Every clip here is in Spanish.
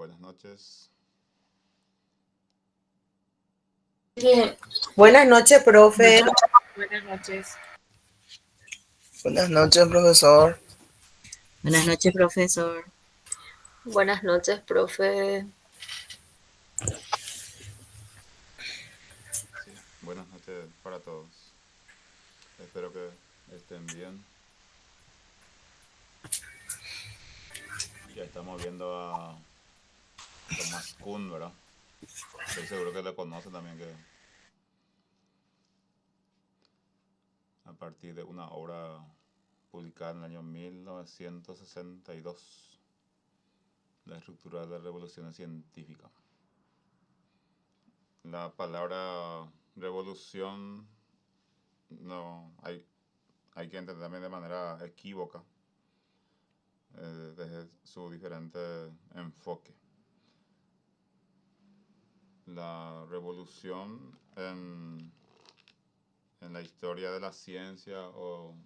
Buenas noches. Bien. Buenas noches, profe. Buenas noches. Buenas noches, profesor. Buenas noches, profesor. Buenas noches, profe. Sí, buenas noches para todos. Espero que estén bien. Ya estamos viendo a Thomas Kuhn, ¿verdad? Estoy seguro que lo conocen también, que a partir de una obra publicada en el año 1962, la estructura de las revoluciones científicas. La palabra revolución no hay que entender también de manera equívoca desde su diferente enfoque. La revolución en la historia de la ciencia o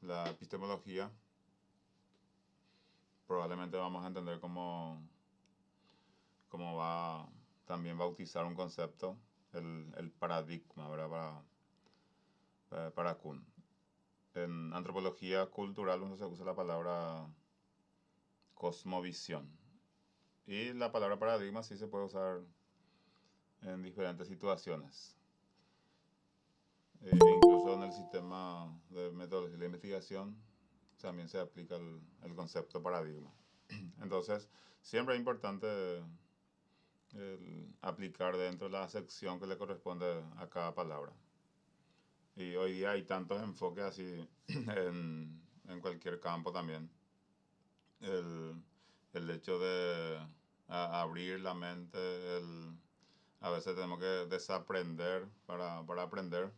la epistemología probablemente vamos a entender cómo va también bautizar un concepto, el paradigma, ¿verdad? Para Kuhn. En antropología cultural se usa la palabra cosmovisión. Y la palabra paradigma sí se puede usar en diferentes situaciones. Incluso en el sistema de metodología de investigación también se aplica el concepto paradigma. Entonces, siempre es importante aplicar dentro de la sección que le corresponde a cada palabra. Y hoy día hay tantos enfoques así en cualquier campo también. El hecho de abrir la mente, a veces tenemos que desaprender para aprender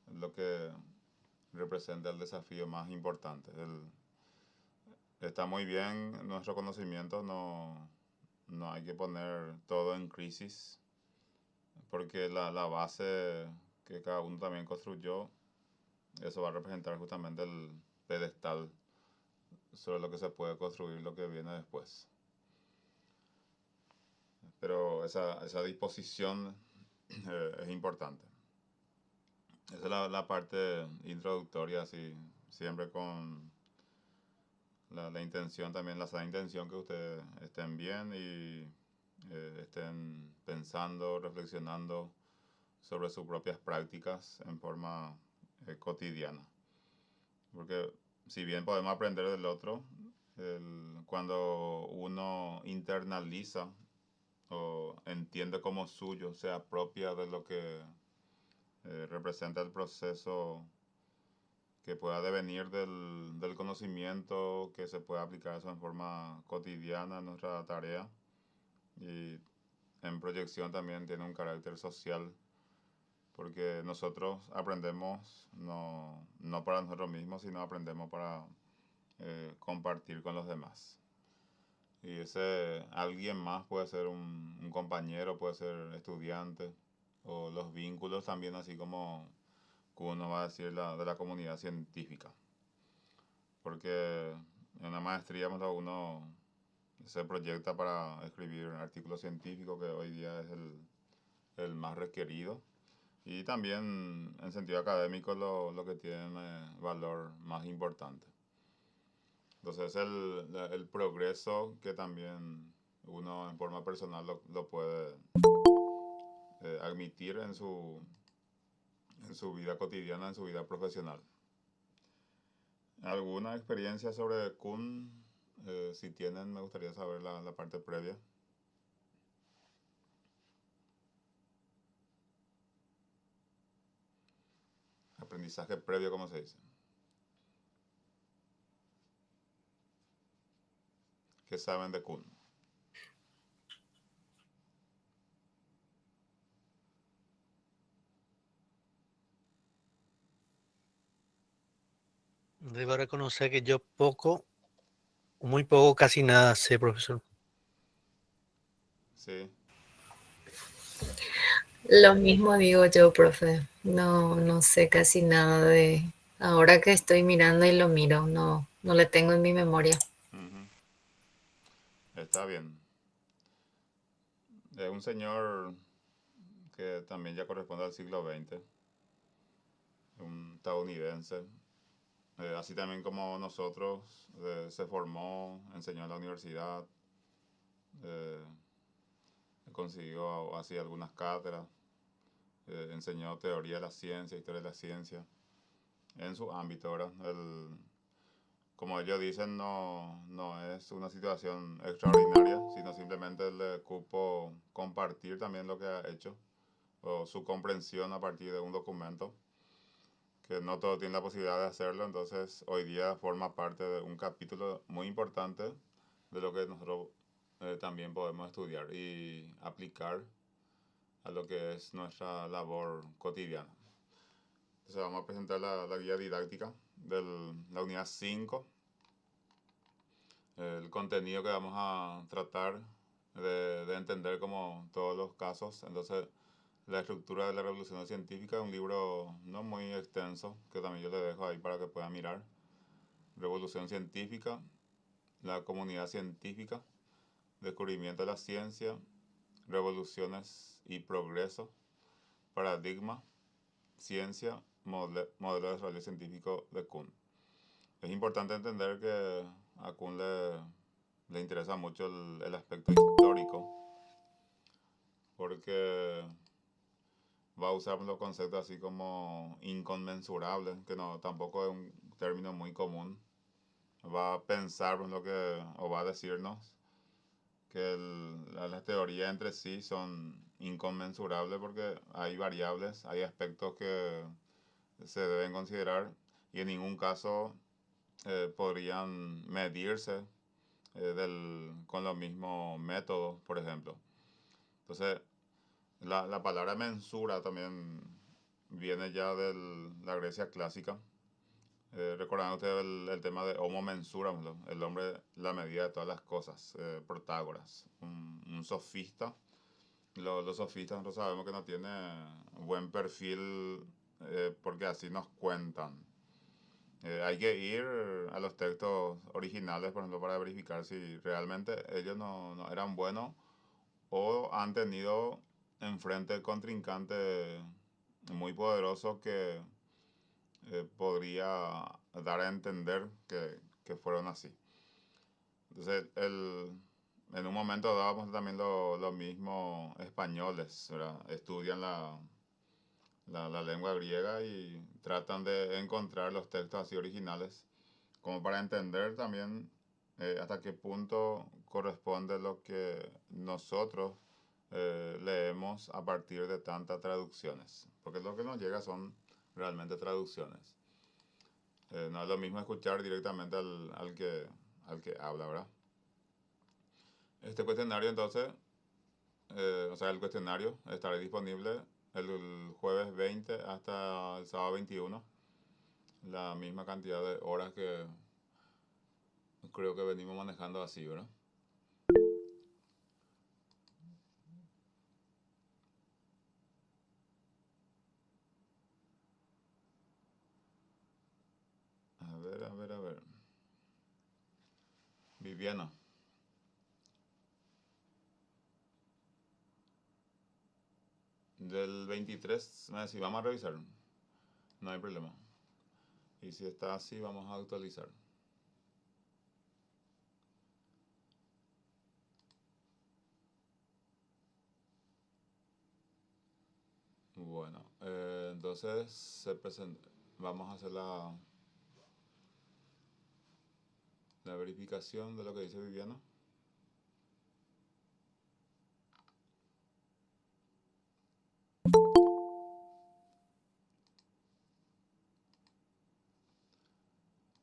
lo que representa el desafío más importante. Está muy bien nuestro conocimiento, no hay que poner todo en crisis, porque la base que cada uno también construyó, eso va a representar justamente el pedestal sobre lo que se puede construir lo que viene después. Pero esa disposición es importante. Esa es la parte introductoria, así, siempre con la intención también, la sana intención que ustedes estén bien y estén pensando, reflexionando sobre sus propias prácticas en forma cotidiana. Porque si bien podemos aprender del otro, cuando uno internaliza o entiende como suyo, se apropia de lo que representa el proceso que pueda devenir del conocimiento, que se pueda aplicar eso en forma cotidiana en nuestra tarea, y en proyección también tiene un carácter social, porque nosotros aprendemos no para nosotros mismos, sino aprendemos para compartir con los demás. Y ese alguien más puede ser un compañero, puede ser estudiante, o los vínculos también, así como uno va a decir de la comunidad científica. Porque en una maestría uno se proyecta para escribir artículos científicos, que hoy día es el más requerido. Y también en sentido académico lo que tiene valor más importante. Entonces el progreso que también uno en forma personal lo puede admitir en su vida cotidiana, en su vida profesional. ¿Alguna experiencia sobre Kuhn? Si tienen, me gustaría saber la parte previa. Aprendizaje previo, ¿cómo se dice? ¿Qué saben de Kuhn? Debo reconocer que yo muy poco, casi nada sé, profesor. Sí. Lo mismo digo yo, profe. No sé casi nada de... Ahora que estoy mirando y lo miro, no le tengo en mi memoria. Uh-huh. Está bien. Es un señor que también ya corresponde al siglo XX, un estadounidense. Así también como nosotros, se formó, enseñó en la universidad, eh, consiguió así algunas cátedras, enseñó teoría de la ciencia, historia de la ciencia, en su ámbito, ¿verdad? Como ellos dicen, no es una situación extraordinaria, sino simplemente le cupo compartir también lo que ha hecho o su comprensión a partir de un documento, que no todo tiene la posibilidad de hacerlo, entonces hoy día forma parte de un capítulo muy importante de lo que nosotros también podemos estudiar y aplicar a lo que es nuestra labor cotidiana. Entonces vamos a presentar la guía didáctica de la unidad 5. El contenido que vamos a tratar de entender como todos los casos. Entonces, la estructura de la revolución científica es un libro no muy extenso, que también yo le dejo ahí para que puedan mirar. Revolución científica, la comunidad científica, descubrimiento de la ciencia, revoluciones y progreso, paradigma, ciencia, modelo de desarrollo científico de Kuhn. Es importante entender que a Kuhn le interesa mucho el aspecto histórico, porque va a usar los conceptos así como inconmensurable, que no tampoco es un término muy común. Va a pensar en lo que, o va a decirnos que las teorías entre sí son inconmensurables porque hay variables, hay aspectos que se deben considerar y en ningún caso podrían medirse con los mismos métodos, por ejemplo. Entonces, la palabra mensura también viene ya de la Grecia clásica. Recordarán ustedes el tema de homo mensura, ¿no? El hombre, la medida de todas las cosas. Protágoras, un sofista. Los sofistas nosotros sabemos que no tienen buen perfil, porque así nos cuentan. Hay que ir a los textos originales, por ejemplo, para verificar si realmente ellos no eran buenos o han tenido enfrente el contrincante muy poderoso que podría dar a entender que fueron así. Entonces, en un momento dábamos también lo mismo españoles, ¿verdad? Estudian la lengua griega y tratan de encontrar los textos así originales, como para entender también hasta qué punto corresponde lo que nosotros leemos a partir de tantas traducciones, porque lo que nos llega son realmente traducciones. No es lo mismo escuchar directamente al que habla, ¿verdad? Este cuestionario entonces, o sea, el cuestionario estará disponible el jueves 20 hasta el sábado 21, la misma cantidad de horas que creo que venimos manejando así, ¿verdad? A ver, a ver, a ver. Viviana. Del 23, si vamos a revisar, no hay problema. Y si está así, vamos a actualizar. Bueno, entonces vamos a hacer la verificación de lo que dice Viviana.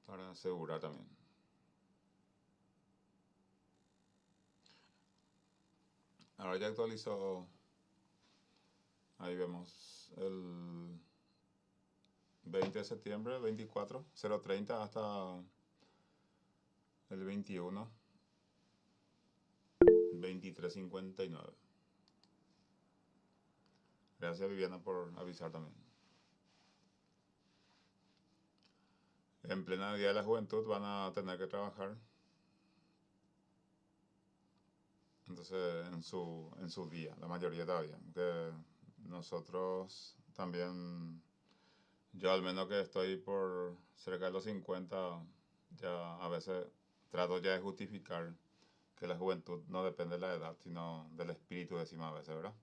Para asegurar también. Ahora ya actualizó. Ahí vemos el 20 de septiembre, 24, 0:30 hasta el 21, 23:59. Gracias Viviana por avisar también. En plena Día de la Juventud van a tener que trabajar. entonces en su día, la mayoría todavía. Que nosotros también, yo al menos que estoy por cerca de los 50, ya a veces trato ya de justificar que la juventud no depende de la edad, sino del espíritu, decimos a veces, ¿verdad?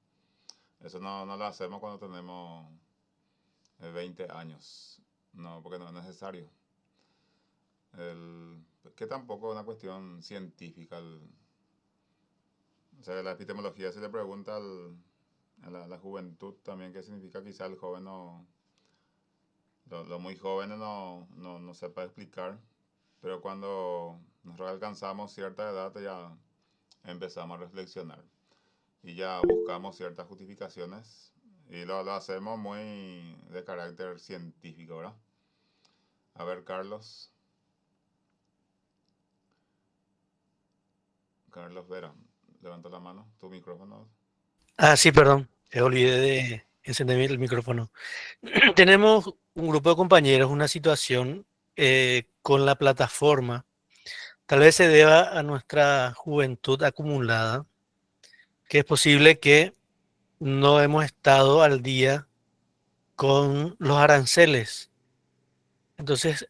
Eso no lo hacemos cuando tenemos 20 años, no, porque no es necesario. El, que tampoco es una cuestión científica. O sea, la epistemología se le pregunta a la juventud también qué significa, quizá el joven no, los muy jóvenes no sepa explicar, pero cuando nosotros alcanzamos cierta edad ya empezamos a reflexionar y ya buscamos ciertas justificaciones y lo hacemos muy de carácter científico, ¿verdad? A ver, Carlos Vera, levanta la mano, tu micrófono. Ah, sí, perdón. Olvidé de encender el micrófono. Tenemos un grupo de compañeros, una situación con la plataforma. Tal vez se deba a nuestra juventud acumulada, que es posible que no hemos estado al día con los aranceles. Entonces,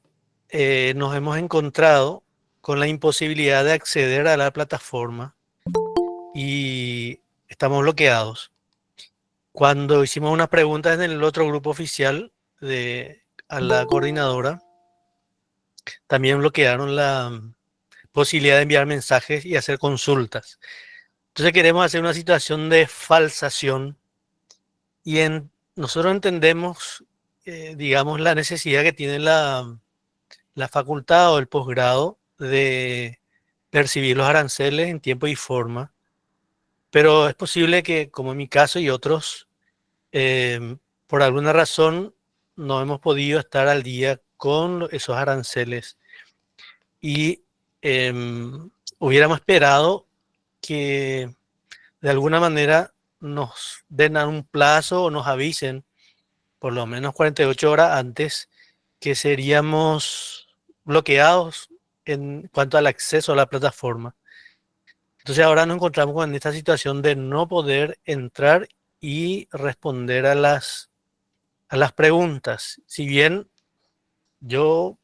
nos hemos encontrado con la imposibilidad de acceder a la plataforma y estamos bloqueados. Cuando hicimos unas preguntas en el otro grupo oficial a la coordinadora, también bloquearon la posibilidad de enviar mensajes y hacer consultas. Entonces queremos hacer una situación de falsación y nosotros entendemos, digamos, la necesidad que tiene la facultad o el posgrado de percibir los aranceles en tiempo y forma, pero es posible que, como en mi caso y otros, por alguna razón no hemos podido estar al día con esos aranceles y hubiéramos esperado que de alguna manera nos den un plazo o nos avisen por lo menos 48 horas antes que seríamos bloqueados en cuanto al acceso a la plataforma. Entonces ahora nos encontramos con esta situación de no poder entrar y responder a las preguntas. Si bien yo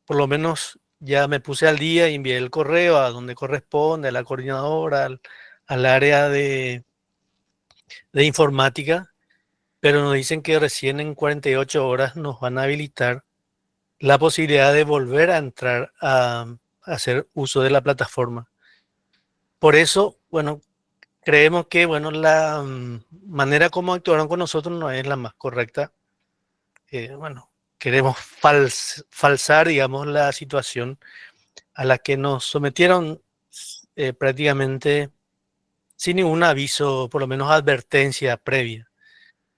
por lo menos ya me puse al día y envié el correo a donde corresponde, a la coordinadora, al área de informática, pero nos dicen que recién en 48 horas nos van a habilitar la posibilidad de volver a entrar a hacer uso de la plataforma. Por eso, bueno, creemos que bueno, la manera como actuaron con nosotros no es la más correcta. Bueno, queremos falsar, digamos, la situación a la que nos sometieron prácticamente sin ningún aviso, por lo menos advertencia previa.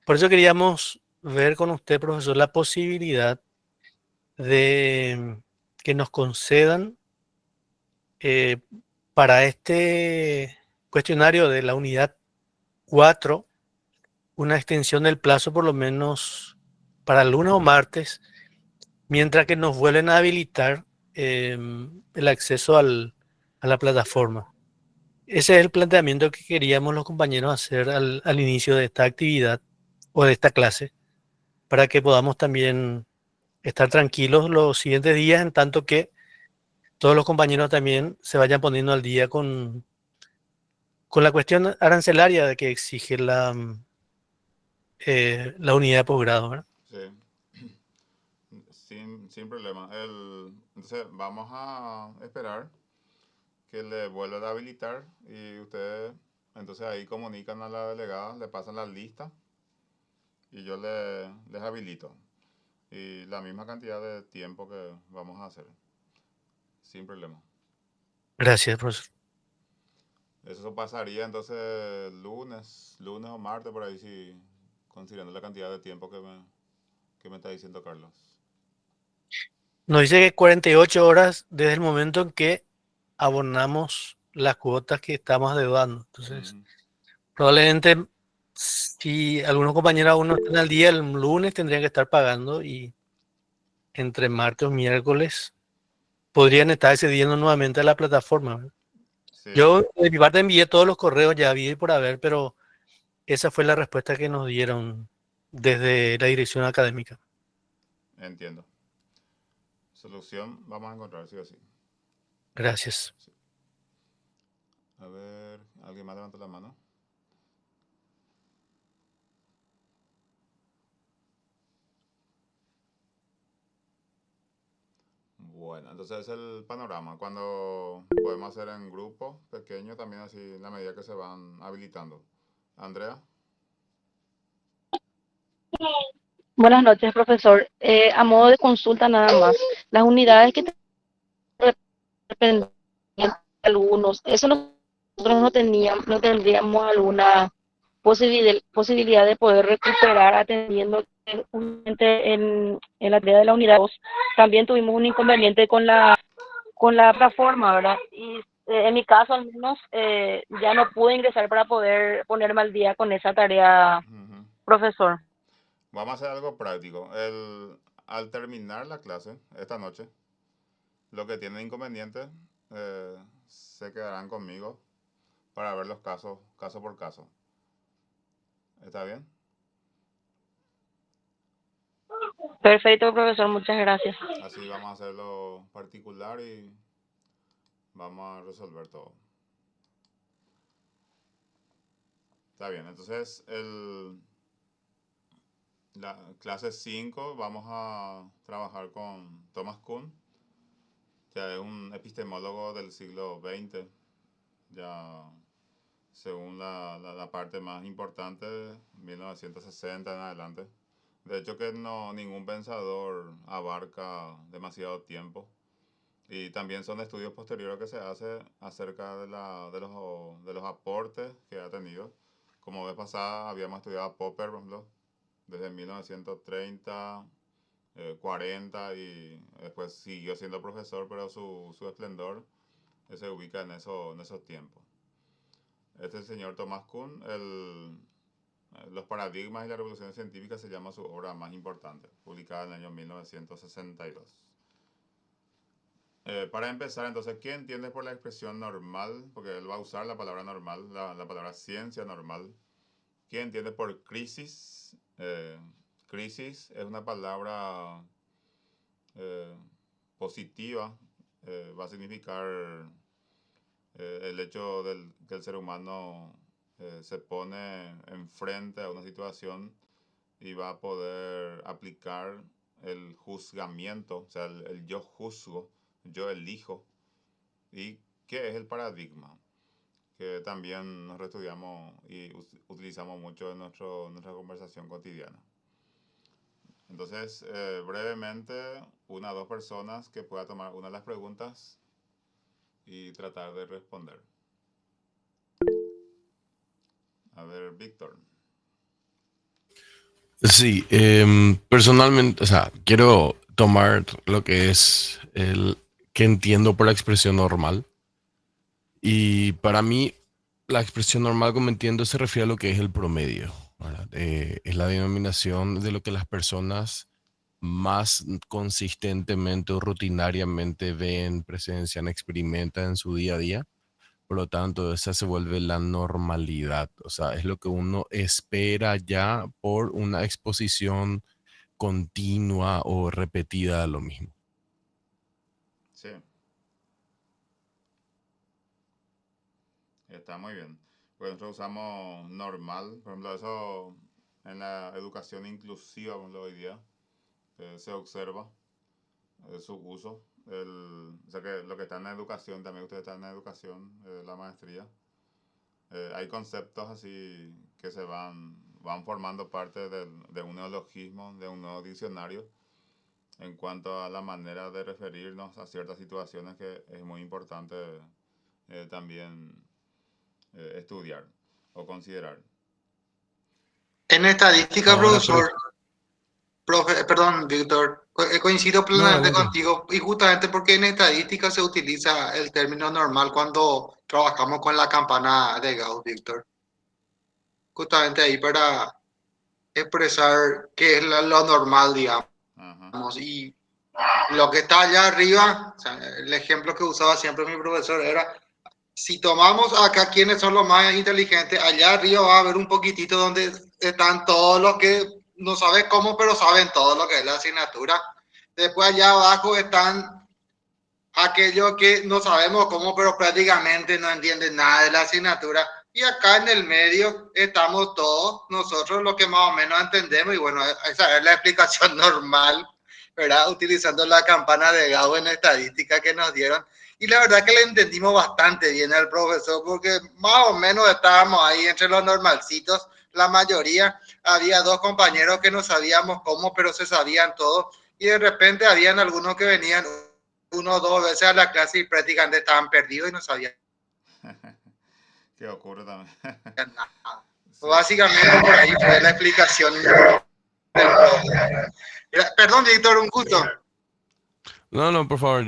Por eso queríamos ver con usted, profesor, la posibilidad de que nos concedan para este cuestionario de la unidad 4 una extensión del plazo por lo menos para lunes o martes, mientras que nos vuelven a habilitar el acceso a la plataforma. Ese es el planteamiento que queríamos los compañeros hacer al inicio de esta actividad o de esta clase, para que podamos también estar tranquilos los siguientes días, en tanto que todos los compañeros también se vayan poniendo al día con la cuestión arancelaria de que exige la unidad de posgrado, ¿verdad? Sí, sin problema. Entonces vamos a esperar que le vuelvan a habilitar y ustedes entonces ahí comunican a la delegada, le pasan la lista y yo les habilito. Y la misma cantidad de tiempo que vamos a hacer. Sin problema. Gracias, profesor. Eso pasaría entonces lunes o martes por ahí, si considerando la cantidad de tiempo que me está diciendo Carlos. Nos dice que 48 horas desde el momento en que abonamos las cuotas que estamos adeudando. Entonces, probablemente si algunos compañeros aún no están al día, el lunes tendrían que estar pagando y entre martes o miércoles podrían estar accediendo nuevamente a la plataforma, ¿verdad? Sí, Yo de mi parte envié todos los correos, ya vi por haber, pero esa fue la respuesta que nos dieron desde la dirección académica. entiendo. Solución vamos a encontrar, sí o sí. Gracias. A ver, ¿alguien más levanta la mano? Bueno, entonces es el panorama. Cuando podemos hacer en grupo pequeño también así en la medida que se van habilitando. Andrea, Buenas noches, profesor. A modo de consulta nada más, las unidades que dependían de algunos, eso nosotros no tendríamos alguna posibilidad de poder recuperar atendiendo que justamente en la tarea de la unidad 2 también tuvimos un inconveniente con la plataforma, ¿verdad? Y en mi caso al menos ya no pude ingresar para poder ponerme al día con esa tarea, ujú, profesor. vamos a hacer algo práctico. Al terminar la clase esta noche, los que tienen inconvenientes se quedarán conmigo para ver los casos, caso por caso. ¿Está bien? Perfecto, profesor, muchas gracias. Así vamos a hacerlo particular y vamos a resolver todo. Está bien, entonces la clase 5 vamos a trabajar con Thomas Kuhn, ya es un epistemólogo del siglo XX, ya según la parte más importante, 1960 en adelante. De hecho que no ningún pensador abarca demasiado tiempo. Y también son estudios posteriores que se hace acerca de los aportes que ha tenido. Como vez pasada habíamos estudiado a Popper, por ejemplo, desde 1930, 40 y después siguió siendo profesor, pero su esplendor se ubica en esos tiempos. Este señor Thomas Kuhn, Los paradigmas y la revolución científica se llama su obra más importante, publicada en el año 1962. Para empezar, entonces, ¿qué entiendes por la expresión normal? Porque él va a usar la palabra normal, la palabra ciencia normal. ¿Qué entiende por crisis? Crisis es una palabra eh, positiva, va a significar el hecho que el ser humano se pone enfrente a una situación y va a poder aplicar el juzgamiento, o sea, el yo juzgo, yo elijo. ¿Y qué es el paradigma? Que también nos estudiamos y utilizamos mucho en nuestra conversación cotidiana. Entonces, brevemente, una o dos personas que pueda tomar una de las preguntas y tratar de responder. A ver, Víctor. Sí, personalmente, o sea, quiero tomar lo que es el que entiendo por la expresión normal. Y para mí, la expresión normal, como entiendo, se refiere a lo que es el promedio, ¿verdad? Es la denominación de lo que las personas más consistentemente o rutinariamente ven, presencian, experimentan en su día a día. Por lo tanto, esa se vuelve la normalidad. O sea, es lo que uno espera ya por una exposición continua o repetida a lo mismo. Sí, está muy bien. Pues nosotros usamos normal, por ejemplo, eso en la educación inclusiva, por ejemplo, hoy día se observa su uso. O sea que lo que está en la educación, también ustedes están en la educación, la maestría. Hay conceptos así que van formando parte de un neologismo, de un nuevo diccionario, en cuanto a la manera de referirnos a ciertas situaciones que es muy importante también estudiar o considerar. En estadística, Ahora, profesor, perdón, Víctor, coincido no, plenamente adelante. contigo y justamente porque en estadística se utiliza el término normal cuando trabajamos con la campana de Gauss, Víctor. Justamente ahí para expresar qué es lo normal, digamos, Ajá. y lo que está allá arriba, o sea, el ejemplo que usaba siempre mi profesor era Si tomamos acá quiénes son los más inteligentes, allá arriba va a haber un poquitito donde están todos los que no saben cómo, pero saben todo lo que es la asignatura. Después allá abajo están aquellos que no sabemos cómo, pero prácticamente no entienden nada de la asignatura. Y acá en el medio estamos todos nosotros los que más o menos entendemos. Y bueno, esa es la explicación normal, ¿verdad? Utilizando la campana de Gauss en estadística que nos dieron. Y la verdad que le entendimos bastante bien al profesor, porque más o menos estábamos ahí entre los normalcitos, la mayoría. Había dos compañeros que no sabíamos cómo, pero se sabían todo. Y de repente habían algunos que venían uno o dos veces a la clase y prácticamente estaban perdidos y no sabían ¿Qué ocurre también? nada. Sí, Básicamente por ahí fue la explicación del profe. Perdón, Víctor, un gusto. No, no, por favor.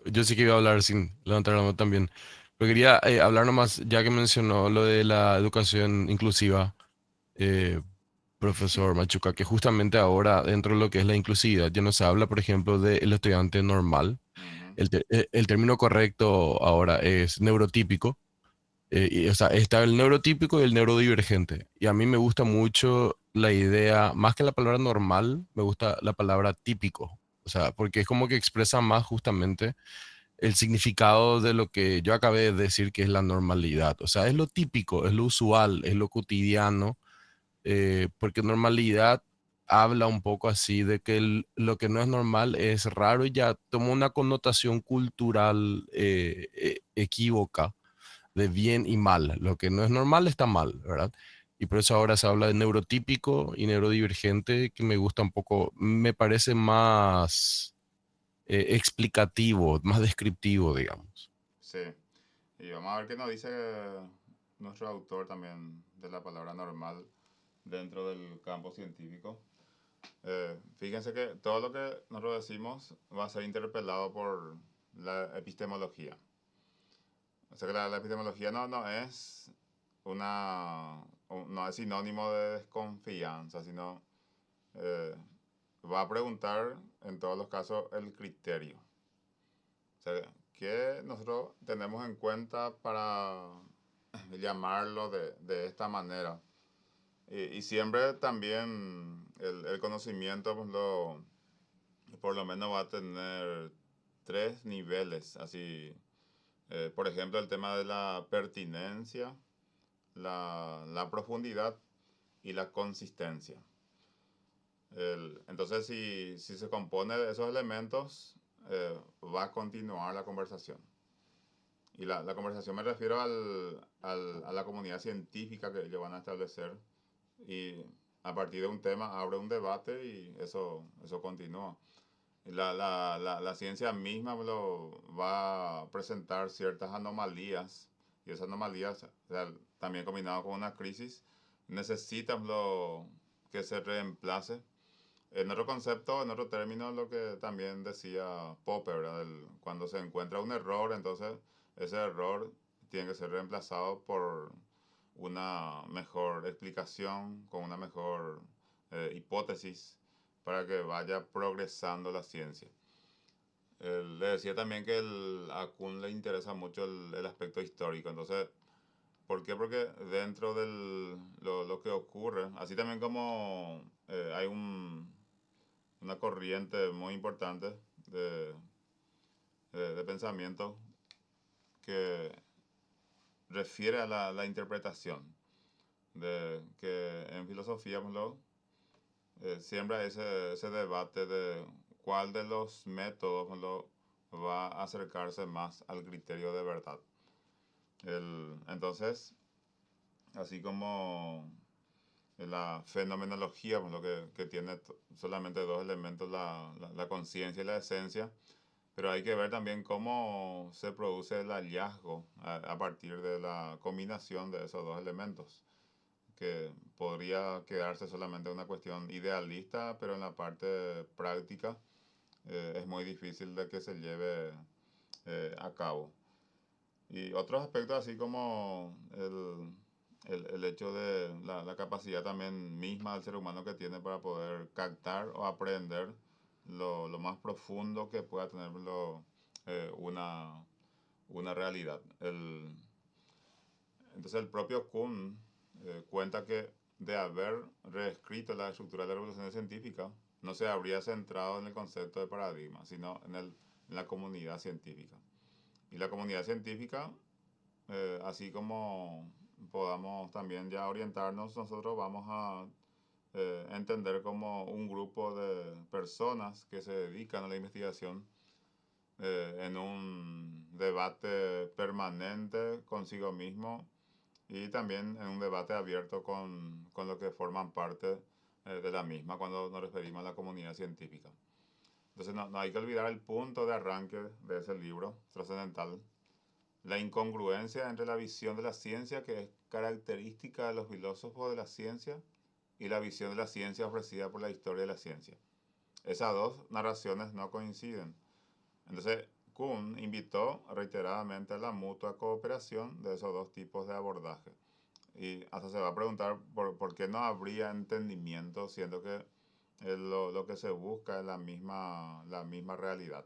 Yo sí que iba a hablar sin levantar la mano también. Pero quería hablar nomás, ya que mencionó lo de la educación inclusiva, eh, profesor Machuca, que justamente ahora dentro de lo que es la inclusividad ya no se habla, por ejemplo, del estudiante normal. ujú, El término correcto ahora es neurotípico. O sea, está el neurotípico y el neurodivergente. Y a mí me gusta mucho la idea, más que la palabra normal, me gusta la palabra típico. O sea, porque es como que expresa más justamente el significado de lo que yo acabé de decir que es la normalidad. O sea, es lo típico, es lo usual, es lo cotidiano, porque normalidad habla un poco así de que lo que no es normal es raro y ya toma una connotación cultural equívoca de bien y mal. Lo que no es normal está mal, ¿verdad? Y por eso ahora se habla de neurotípico y neurodivergente, que me gusta un poco, me parece más explicativo, más descriptivo, digamos. sí. Y vamos a ver qué nos dice nuestro autor también de la palabra normal dentro del campo científico. Fíjense que todo lo que nosotros decimos va a ser interpelado por la epistemología. O sea que la epistemología no es no es sinónimo de desconfianza, sino eh, va a preguntar en todos los casos el criterio. O sea, ¿qué nosotros tenemos en cuenta para llamarlo de esta manera? Y siempre también el conocimiento pues, por lo menos va a tener tres niveles. Así, por ejemplo, el tema de la pertinencia, la profundidad y la consistencia. Entonces, si se compone de esos elementos, va a continuar la conversación. Y la conversación me refiero a la comunidad científica que ellos van a establecer y a partir de un tema abre un debate y eso continúa. La ciencia misma va a presentar ciertas anomalías y esas anomalías, o sea, también combinado con una crisis, necesitan que se reemplace. En otro concepto, en otro término, lo que también decía Popper, ¿verdad? Cuando se encuentra un error, entonces ese error tiene que ser reemplazado por una mejor explicación, con una mejor hipótesis para que vaya progresando la ciencia. Le decía también que a Kuhn le interesa mucho el aspecto histórico. Entonces, ¿por qué? Porque dentro de lo que ocurre, así también como hay una corriente muy importante de, de pensamiento que refiere a la interpretación, de que en filosofía pues, siempre hay ese debate de cuál de los métodos pues, va a acercarse más al criterio de verdad. Entonces, así como la fenomenología, pues, lo que tiene solamente dos elementos, la conciencia y la esencia, pero hay que ver también cómo se produce el hallazgo a partir de la combinación de esos dos elementos, que podría quedarse solamente una cuestión idealista, pero en la parte práctica es muy difícil de que se lleve a cabo. Y otros aspectos así como el hecho de la capacidad también misma del ser humano que tiene para poder captar o aprender lo más profundo que pueda tener una, una realidad. Entonces el propio Kuhn cuenta que de haber reescrito la estructura de la revolución científica, no se habría centrado en el concepto de paradigma, sino en la comunidad científica. Y la comunidad científica, así como podamos también ya orientarnos, nosotros vamos a entender como un grupo de personas que se dedican a la investigación en un debate permanente consigo mismo y también en un debate abierto con los que forman parte de la misma cuando nos referimos a la comunidad científica. Entonces no hay que olvidar el punto de arranque de ese libro trascendental, la incongruencia entre la visión de la ciencia que es característica de los filósofos de la ciencia y la visión de la ciencia ofrecida por la historia de la ciencia. Esas dos narraciones no coinciden. Entonces, Kuhn invitó reiteradamente a la mutua cooperación de esos dos tipos de abordaje. Y hasta se va a preguntar por qué no habría entendimiento, siendo que lo que se busca es la misma realidad.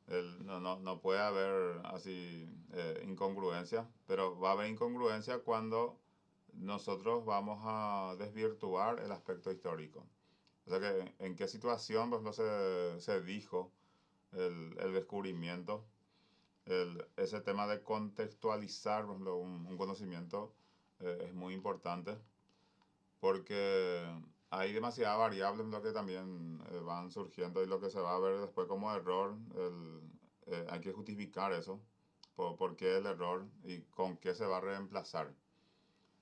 No puede haber así incongruencia, pero va a haber incongruencia cuando nosotros vamos a desvirtuar el aspecto histórico. O sea que en qué situación pues, no se dijo el descubrimiento, ese tema de contextualizar por ejemplo, un conocimiento es muy importante porque hay demasiadas variables en lo que también van surgiendo y lo que se va a ver después como error, hay que justificar eso, por qué el error y con qué se va a reemplazar.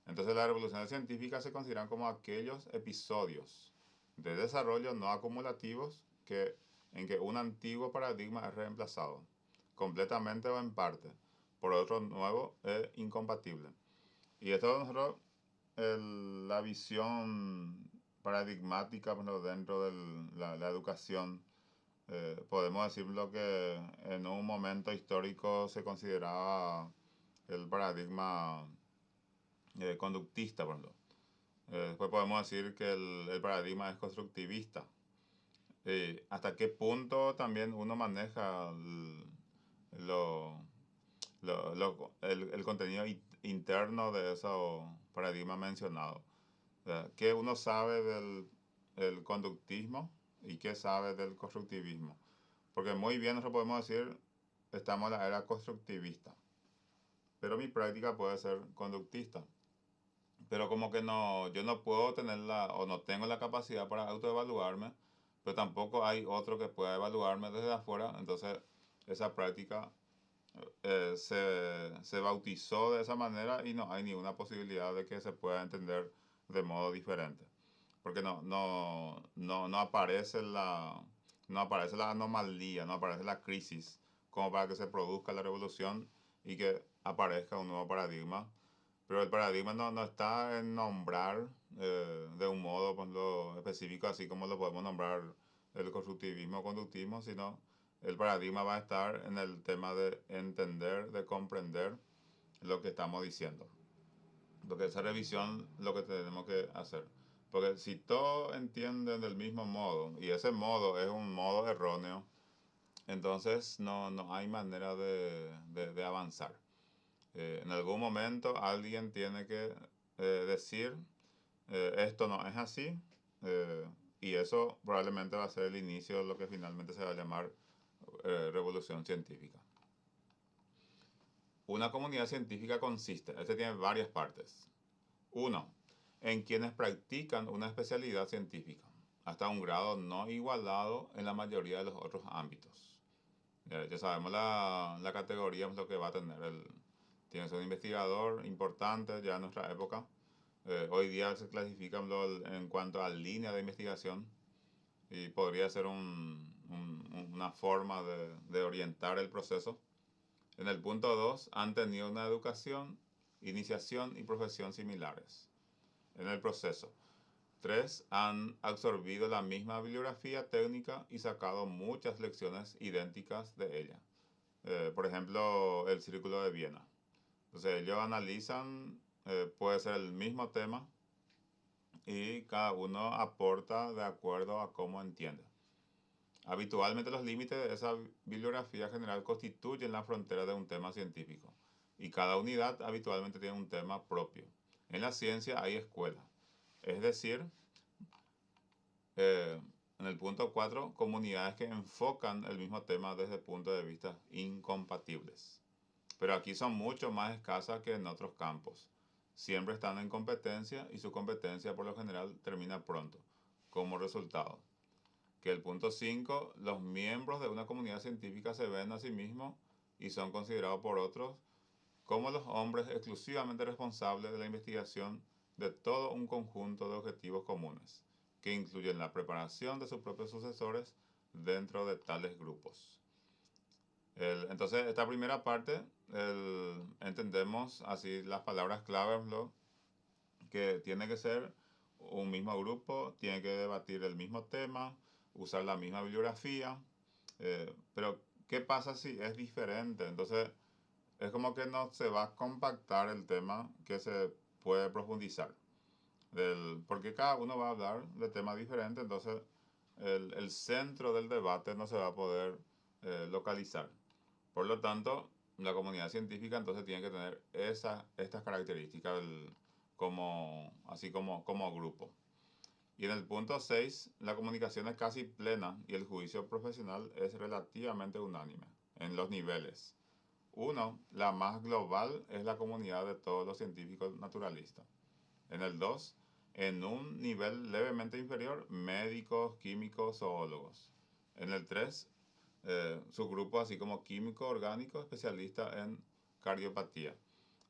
Entonces las revoluciones científicas se consideran como aquellos episodios de desarrollo no acumulativos en que un antiguo paradigma es reemplazado, completamente o en parte, por otro nuevo e incompatible. Y esto nosotros, la visión paradigmática bueno, dentro de la educación, podemos decir lo que en un momento histórico se consideraba el paradigma conductista, por ejemplo. Después podemos decir que el paradigma es constructivista. ¿Hasta qué punto también uno maneja lo, el contenido interno de esos paradigmas mencionados? ¿Qué uno sabe del conductismo y qué sabe del constructivismo? Porque muy bien nosotros podemos decir, estamos en la era constructivista, pero mi práctica puede ser conductista. Pero como que no, yo no puedo tenerla o no tengo la capacidad para autoevaluarme, pero tampoco hay otro que pueda evaluarme desde afuera, entonces esa práctica se bautizó de esa manera y no hay ninguna posibilidad de que se pueda entender de modo diferente. Porque no aparece la anomalía, no aparece la crisis como para que se produzca la revolución y que aparezca un nuevo paradigma. Pero el paradigma no está en nombrar de un modo pues, lo específico, así como lo podemos nombrar el constructivismo o conductismo, sino el paradigma va a estar en el tema de entender, de comprender lo que estamos diciendo. Porque esa revisión lo que tenemos que hacer. Porque si todos entienden del mismo modo, y ese modo es un modo erróneo, entonces no hay manera de avanzar. En algún momento alguien tiene que decir, esto no es así, y eso probablemente va a ser el inicio de lo que finalmente se va a llamar revolución científica. Una comunidad científica consiste, este tiene varias partes. Uno, en quienes practican una especialidad científica, hasta un grado no igualado en la mayoría de los otros ámbitos. Ya sabemos la categoría, lo que va a tener. Tiene que ser un investigador importante ya en nuestra época. Hoy día se clasifica en cuanto a línea de investigación y podría ser una forma de orientar el proceso. En el punto 2, han tenido una educación, iniciación y profesión similares en el proceso. 3, han absorbido la misma bibliografía técnica y sacado muchas lecciones idénticas de ella. Por ejemplo, el Círculo de Viena. Entonces ellos analizan, puede ser el mismo tema y cada uno aporta de acuerdo a cómo entiende. Habitualmente los límites de esa bibliografía general constituyen la frontera de un tema científico y cada unidad habitualmente tiene un tema propio. En la ciencia hay escuelas, es decir, en el punto 4, comunidades que enfocan el mismo tema desde puntos de vista incompatibles. Pero aquí son mucho más escasas que en otros campos. Siempre están en competencia y su competencia por lo general termina pronto, como resultado. Que el punto 5, los miembros de una comunidad científica se ven a sí mismos y son considerados por otros como los hombres exclusivamente responsables de la investigación de todo un conjunto de objetivos comunes, que incluyen la preparación de sus propios sucesores dentro de tales grupos. Entonces, esta primera parte, entendemos así las palabras claves, que tiene que ser un mismo grupo, tiene que debatir el mismo tema, usar la misma bibliografía, pero ¿qué pasa si es diferente? Entonces, es como que no se va a compactar el tema que se puede profundizar. Porque cada uno va a hablar de temas diferentes, entonces el centro del debate no se va a poder localizar. Por lo tanto, la comunidad científica entonces tiene que tener estas características así como grupo. Y en el punto 6, la comunicación es casi plena y el juicio profesional es relativamente unánime en los niveles. Uno, la más global es la comunidad de todos los científicos naturalistas. En el 2, en un nivel levemente inferior, médicos, químicos, zoólogos. En el 3, subgrupos así como químico, orgánico, especialista en cardiopatía.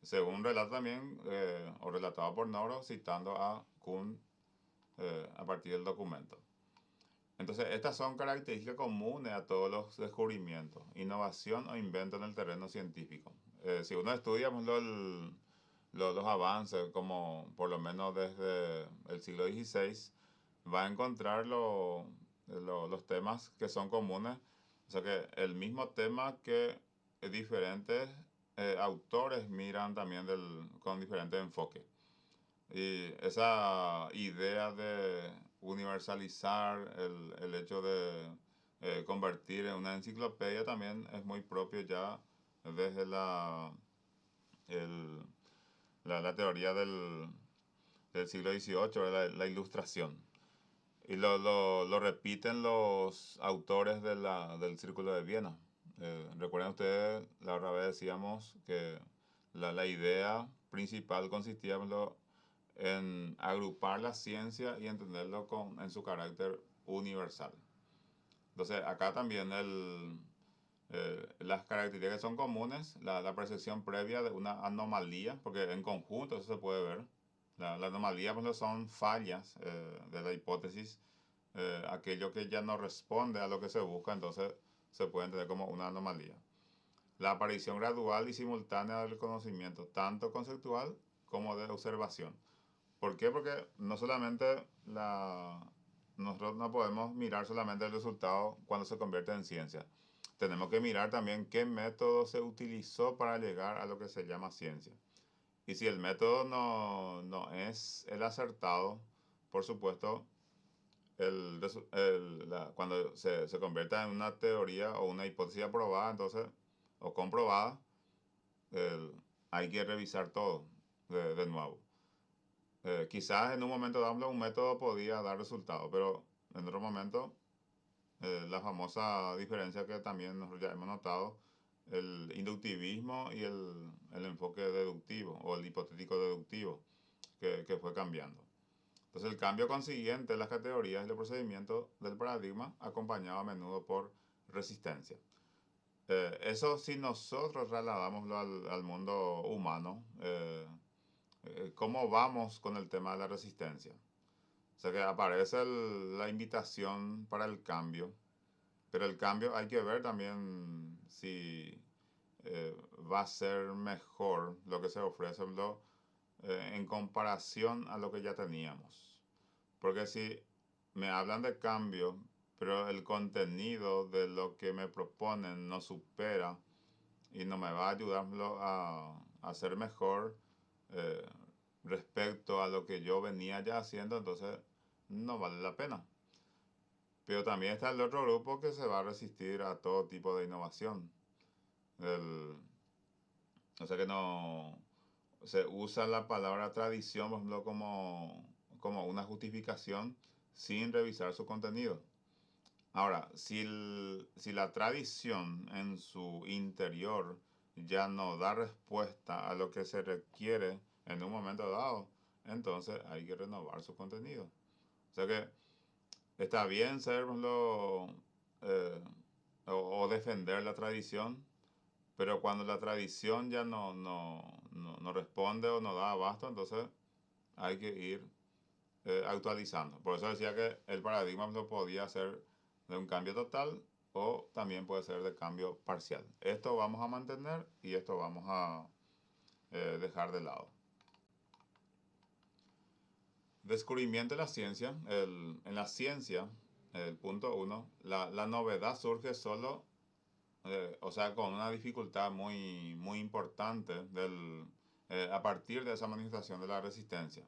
Según relata también, o relatado por Noro, citando a Kuhn a partir del documento. Entonces, estas son características comunes a todos los descubrimientos, innovación o invento en el terreno científico. Si uno estudia pues, los avances, como por lo menos desde el siglo XVI, va a encontrar los temas que son comunes. O sea que el mismo tema que diferentes autores miran también con diferentes enfoques. Y esa idea de universalizar el hecho de convertir en una enciclopedia también es muy propio ya desde el- la teoría del siglo XVIII, la ilustración. Y lo repiten los autores del Círculo de Viena. Recuerden ustedes, la otra vez decíamos que la idea principal consistía en agrupar la ciencia y entenderlo en su carácter universal. Entonces, acá también las características que son comunes, la percepción previa de una anomalía, porque en conjunto eso se puede ver. La anomalía pues, son fallas de la hipótesis, aquello que ya no responde a lo que se busca, entonces se puede entender como una anomalía. La aparición gradual y simultánea del conocimiento, tanto conceptual como de observación. ¿Por qué? Porque no solamente nosotros no podemos mirar solamente el resultado cuando se convierte en ciencia. Tenemos que mirar también qué método se utilizó para llegar a lo que se llama ciencia. Y si el método no es el acertado, por supuesto, cuando se convierta en una teoría o una hipótesis aprobada, entonces, o comprobada, el- hay que revisar todo de nuevo. Quizás en un momento dado un método podía dar resultado, pero en otro momento la famosa diferencia que también nosotros ya hemos notado, el inductivismo y el enfoque deductivo o el hipotético deductivo que fue cambiando. Entonces el cambio consiguiente en las categorías y los procedimientos del paradigma acompañado a menudo por resistencia. Eso si nosotros trasladamos al mundo humano, ¿cómo vamos con el tema de la resistencia? O sea que aparece la invitación para el cambio, pero el cambio hay que ver también si va a ser mejor lo que se ofrece en comparación a lo que ya teníamos. Porque si me hablan de cambio, pero el contenido de lo que me proponen no supera y no me va a ayudarlo a ser mejor eh, respecto a lo que yo venía ya haciendo, entonces no vale la pena. Pero también está el otro grupo que se va a resistir a todo tipo de innovación. El- o sea que no se usa la palabra tradición, por ejemplo, como una justificación sin revisar su contenido. Ahora, si la tradición en su interior ya no da respuesta a lo que se requiere en un momento dado, entonces hay que renovar su contenido. O sea que está bien ser, por ejemplo, eh, o defender la tradición, pero cuando la tradición ya no responde o no da abasto, entonces hay que ir actualizando. Por eso decía que el paradigma lo podía ser de un cambio total o también puede ser de cambio parcial. Esto vamos a mantener y esto vamos a dejar de lado. Descubrimiento de la ciencia. En la ciencia, el punto uno, la novedad surge solo, o sea, con una dificultad muy importante a partir de esa manifestación de la resistencia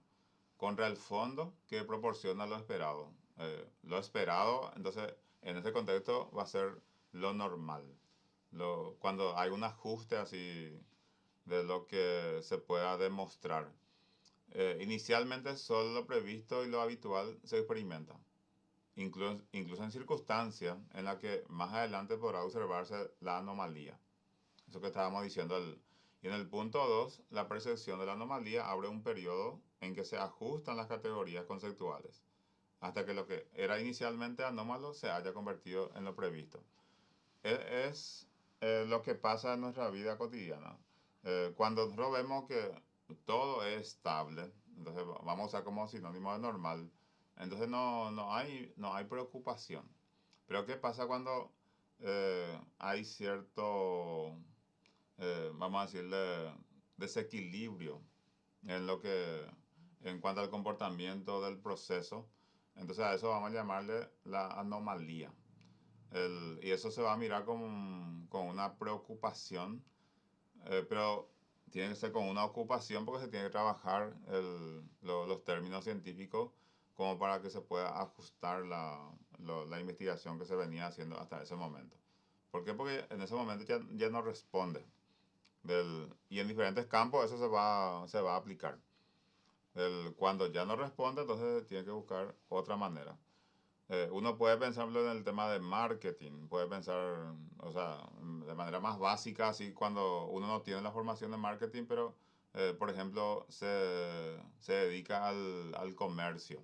contra el fondo que proporciona lo esperado. Lo esperado, entonces, en ese contexto va a ser lo normal. Cuando hay un ajuste así de lo que se pueda demostrar. Inicialmente solo lo previsto y lo habitual se experimenta, incluso en circunstancias en las que más adelante podrá observarse la anomalía. Eso que estábamos diciendo. Y en el punto 2, la percepción de la anomalía abre un periodo en que se ajustan las categorías conceptuales, hasta que lo que era inicialmente anómalo se haya convertido en lo previsto. Es lo que pasa en nuestra vida cotidiana. Cuando nosotros vemos que todo es estable, entonces vamos a usar como sinónimo de normal, entonces no hay preocupación. Pero ¿qué pasa cuando hay cierto, vamos a decirle, desequilibrio en cuanto al comportamiento del proceso? Entonces a eso vamos a llamarle la anomalía. Y eso se va a mirar con una preocupación, pero tiene que ser con una ocupación porque se tiene que trabajar los términos científicos como para que se pueda ajustar la investigación que se venía haciendo hasta ese momento. ¿Por qué? Porque en ese momento ya no responde. Y en diferentes campos eso se va a aplicar. Cuando ya no responde, entonces tiene que buscar otra manera. Uno puede pensarlo en el tema de marketing, puede pensar, o sea, de manera más básica, así cuando uno no tiene la formación de marketing, pero, por ejemplo, se dedica al comercio.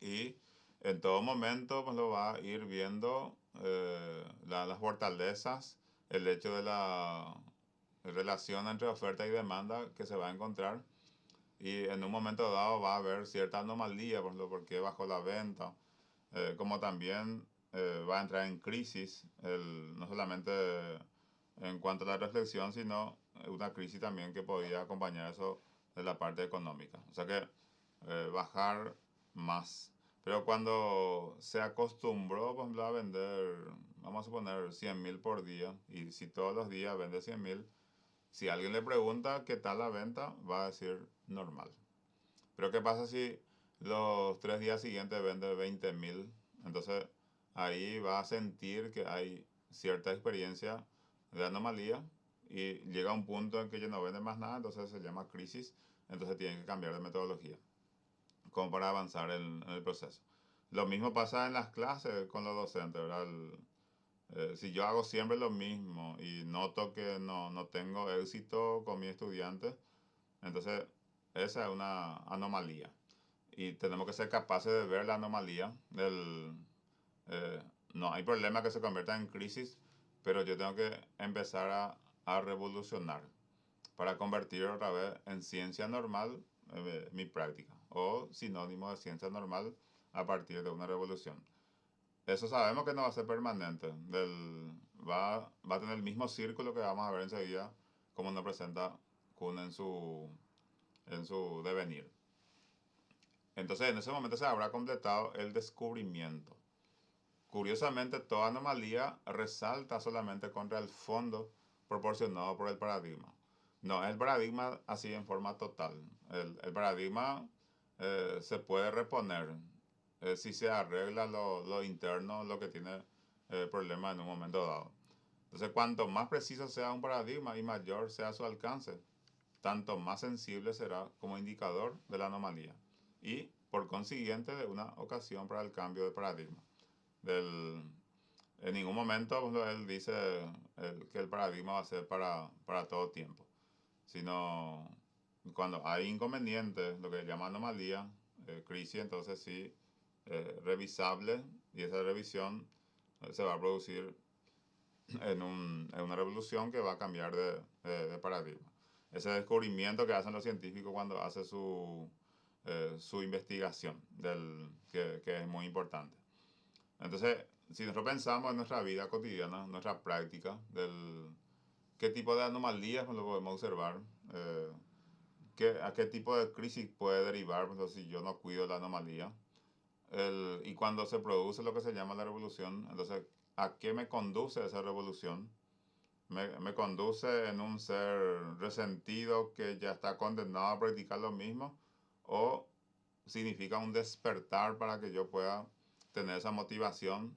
Y en todo momento pues lo va a ir viendo las fortalezas, el hecho de la relación entre oferta y demanda que se va a encontrar. Y en un momento dado va a haber cierta anomalía, por ejemplo, porque bajó la venta, como también va a entrar en crisis, no solamente en cuanto a la reflexión, sino una crisis también que podría acompañar eso de la parte económica. O sea que bajar más. Pero cuando se acostumbró, por ejemplo, a vender, vamos a suponer, 100.000 por día, y si todos los días vende 100.000, si alguien le pregunta qué tal la venta, va a decir normal. Pero ¿qué pasa si los 3 días siguientes vende 20.000? Entonces ahí va a sentir que hay cierta experiencia de anomalía y llega un punto en que ya no vende más nada, entonces se llama crisis, entonces tiene que cambiar de metodología como para avanzar en el proceso. Lo mismo pasa en las clases con los docentes, ¿verdad? Si yo hago siempre lo mismo y noto que no tengo éxito con mis estudiantes, entonces esa es una anomalía. Y tenemos que ser capaces de ver la anomalía eh, no hay problema que se convierta en crisis, pero yo tengo que empezar a revolucionar para convertir otra vez en ciencia normal mi práctica o sinónimo de ciencia normal a partir de una revolución. Eso sabemos que no va a ser permanente. Va a tener el mismo círculo que vamos a ver enseguida, como nos presenta Kuhn en su devenir. Entonces, en ese momento se habrá completado el descubrimiento. Curiosamente, toda anomalía resalta solamente contra el fondo proporcionado por el paradigma. No es el paradigma así en forma total. El paradigma se puede reponer si se arregla lo interno, lo que tiene problemas en un momento dado. Entonces, cuanto más preciso sea un paradigma y mayor sea su alcance, tanto más sensible será como indicador de la anomalía y, por consiguiente, de una ocasión para el cambio de paradigma. En ningún momento él dice que el paradigma va a ser para todo tiempo, sino cuando hay inconvenientes, lo que se llama anomalía, crisis, entonces sí, revisable, y esa revisión se va a producir en una revolución que va a cambiar de paradigma. Ese descubrimiento que hacen los científicos cuando hacen su investigación, que es muy importante. Entonces, si nosotros pensamos en nuestra vida cotidiana, nuestra práctica, qué tipo de anomalías lo podemos observar, a qué tipo de crisis puede derivar, por ejemplo, si yo no cuido la anomalía, y cuando se produce lo que se llama la revolución, entonces, ¿a qué me conduce esa revolución? Me conduce en un ser resentido que ya está condenado a practicar lo mismo, o significa un despertar para que yo pueda tener esa motivación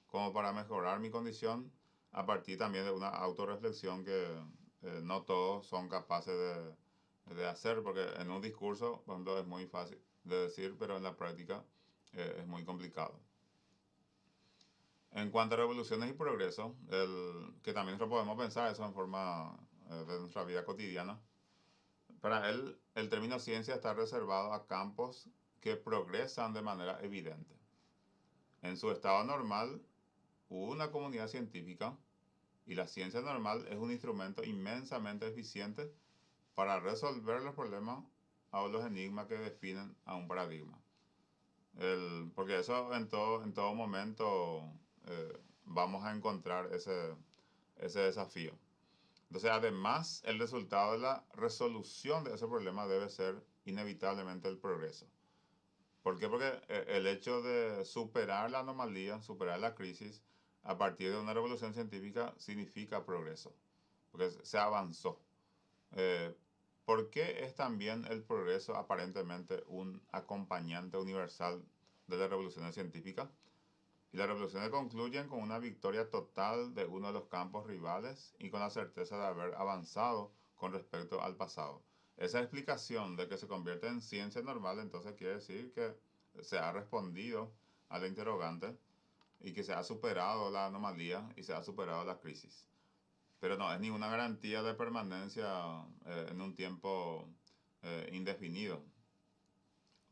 como para mejorar mi condición a partir también de una autorreflexión que no todos son capaces de hacer, porque en un discurso, por ejemplo, es muy fácil de decir, pero en la práctica es muy complicado. En cuanto a revoluciones y progreso, que también nosotros podemos pensar eso en forma de nuestra vida cotidiana, para él el término ciencia está reservado a campos que progresan de manera evidente. En su estado normal, hubo una comunidad científica y la ciencia normal es un instrumento inmensamente eficiente para resolver los problemas o los enigmas que definen a un paradigma. Porque eso en todo momento vamos a encontrar ese desafío. Entonces, además, el resultado de la resolución de ese problema debe ser inevitablemente el progreso. ¿Por qué? Porque el hecho de superar la anomalía, superar la crisis, a partir de una revolución científica, significa progreso, porque se avanzó. Eh, ¿Por qué es también el progreso aparentemente un acompañante universal de las revoluciones científicas? Y las revoluciones concluyen con una victoria total de uno de los campos rivales y con la certeza de haber avanzado con respecto al pasado. Esa explicación de que se convierte en ciencia normal entonces quiere decir que se ha respondido a la interrogante y que se ha superado la anomalía y se ha superado la crisis. Pero no es ninguna garantía de permanencia en un tiempo indefinido.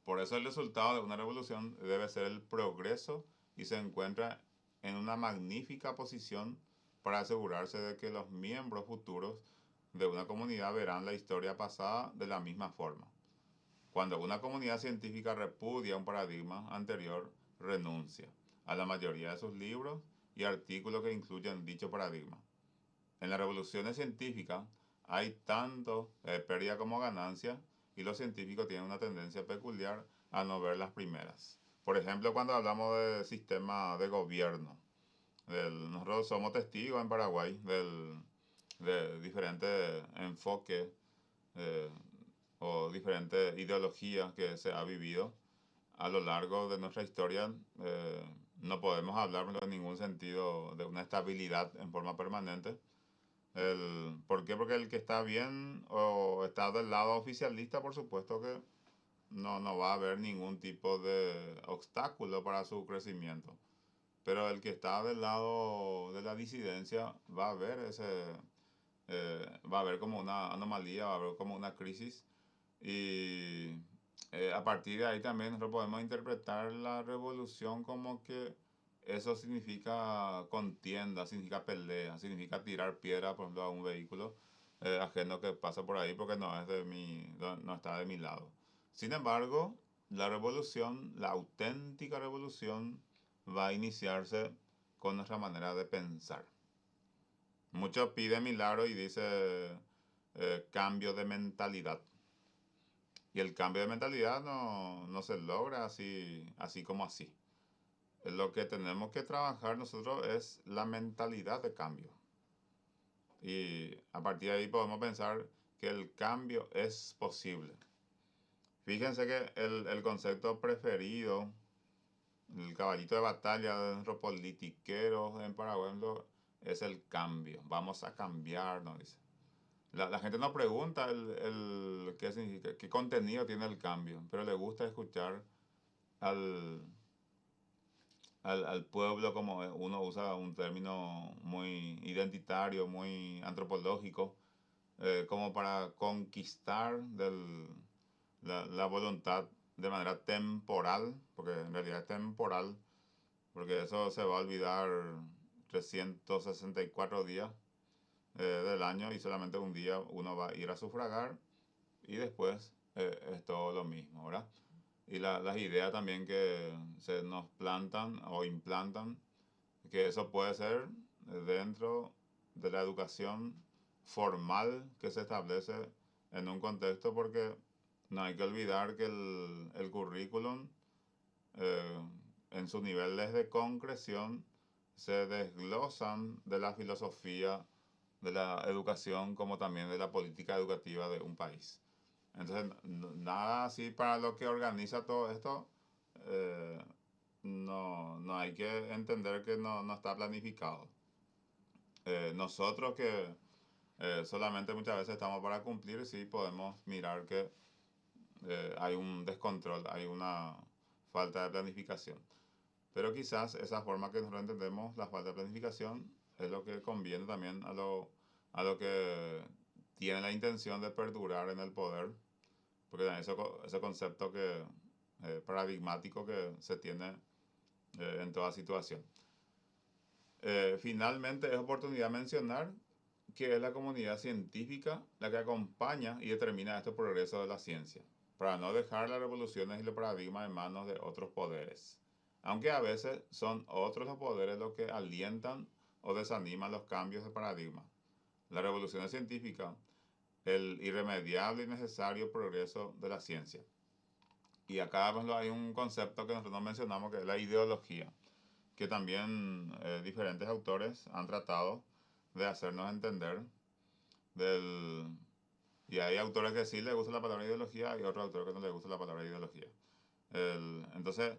Por eso el resultado de una revolución debe ser el progreso y se encuentra en una magnífica posición para asegurarse de que los miembros futuros de una comunidad verán la historia pasada de la misma forma. Cuando una comunidad científica repudia un paradigma anterior, renuncia a la mayoría de sus libros y artículos que incluyen dicho paradigma. En las revoluciones científicas hay tanto pérdida como ganancia y los científicos tienen una tendencia peculiar a no ver las primeras. Por ejemplo, cuando hablamos de sistema de gobierno, nosotros somos testigos en Paraguay de diferentes enfoques eh, o diferentes ideologías que se ha vivido a lo largo de nuestra historia. No podemos hablar en ningún sentido de una estabilidad en forma permanente. ¿Por qué? Porque el que está bien o está del lado oficialista, por supuesto que no va a haber ningún tipo de obstáculo para su crecimiento. Pero el que está del lado de la disidencia va a haber como una anomalía, va a haber como una crisis. Y a partir de ahí también nosotros podemos interpretar la revolución como que eso significa contienda, significa pelea, significa tirar piedra, por ejemplo, a un vehículo ajeno que pasa por ahí porque no está de mi lado. Sin embargo, la revolución, la auténtica revolución, va a iniciarse con nuestra manera de pensar. Muchos piden milagro y dice cambio de mentalidad. Y el cambio de mentalidad no se logra así como así. Lo que tenemos que trabajar nosotros es la mentalidad de cambio. Y a partir de ahí podemos pensar que el cambio es posible. Fíjense que el concepto preferido el caballito de batalla de nuestros politiqueros en Paraguay es el cambio. Vamos a cambiar, nos dice. La gente no pregunta qué significa, qué contenido tiene el cambio, pero le gusta escuchar al, al pueblo, como uno usa un término muy identitario, muy antropológico, como para conquistar la voluntad de manera temporal, porque en realidad es temporal, porque eso se va a olvidar 364 días del año y solamente un día uno va a ir a sufragar y después es todo lo mismo, ¿verdad? Y las ideas también que se nos plantan o implantan, que eso puede ser dentro de la educación formal que se establece en un contexto, porque no hay que olvidar que el currículum eh, en sus niveles de concreción se desglosan de la filosofía de la educación como también de la política educativa de un país. Entonces, nada así para lo que organiza todo esto, eh, no hay que entender que no está planificado. Nosotros que solamente muchas veces estamos para cumplir, sí podemos mirar que hay un descontrol, hay una falta de planificación. Pero quizás esa forma que nosotros entendemos la falta de planificación es lo que conviene también a lo que tiene la intención de perdurar en el poder, porque ese concepto paradigmático que se tiene en toda situación. Finalmente, es oportunidad mencionar que es la comunidad científica la que acompaña y determina este progreso de la ciencia, para no dejar las revoluciones y los paradigmas en manos de otros poderes, aunque a veces son otros los poderes los que alientan o desaniman los cambios de paradigma. La revolución científica, el irremediable y necesario progreso de la ciencia. Y acá hay un concepto que nosotros no mencionamos, que es la ideología, que también diferentes autores han tratado de hacernos entender del... Y hay autores que sí les gusta la palabra ideología y otros autores que no les gusta la palabra ideología. Entonces,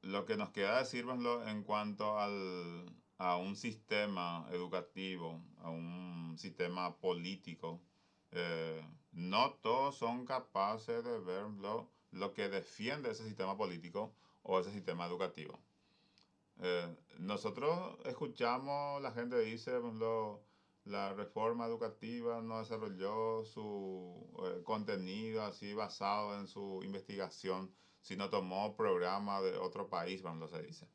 lo que nos queda decirnoslo en cuanto a un sistema educativo, a un sistema político, no todos son capaces de ver lo que defiende ese sistema político o ese sistema educativo. Nosotros escuchamos, la gente dice, por ejemplo, la reforma educativa no desarrolló su contenido así basado en su investigación, sino tomó programas de otro país, vamos, se dice.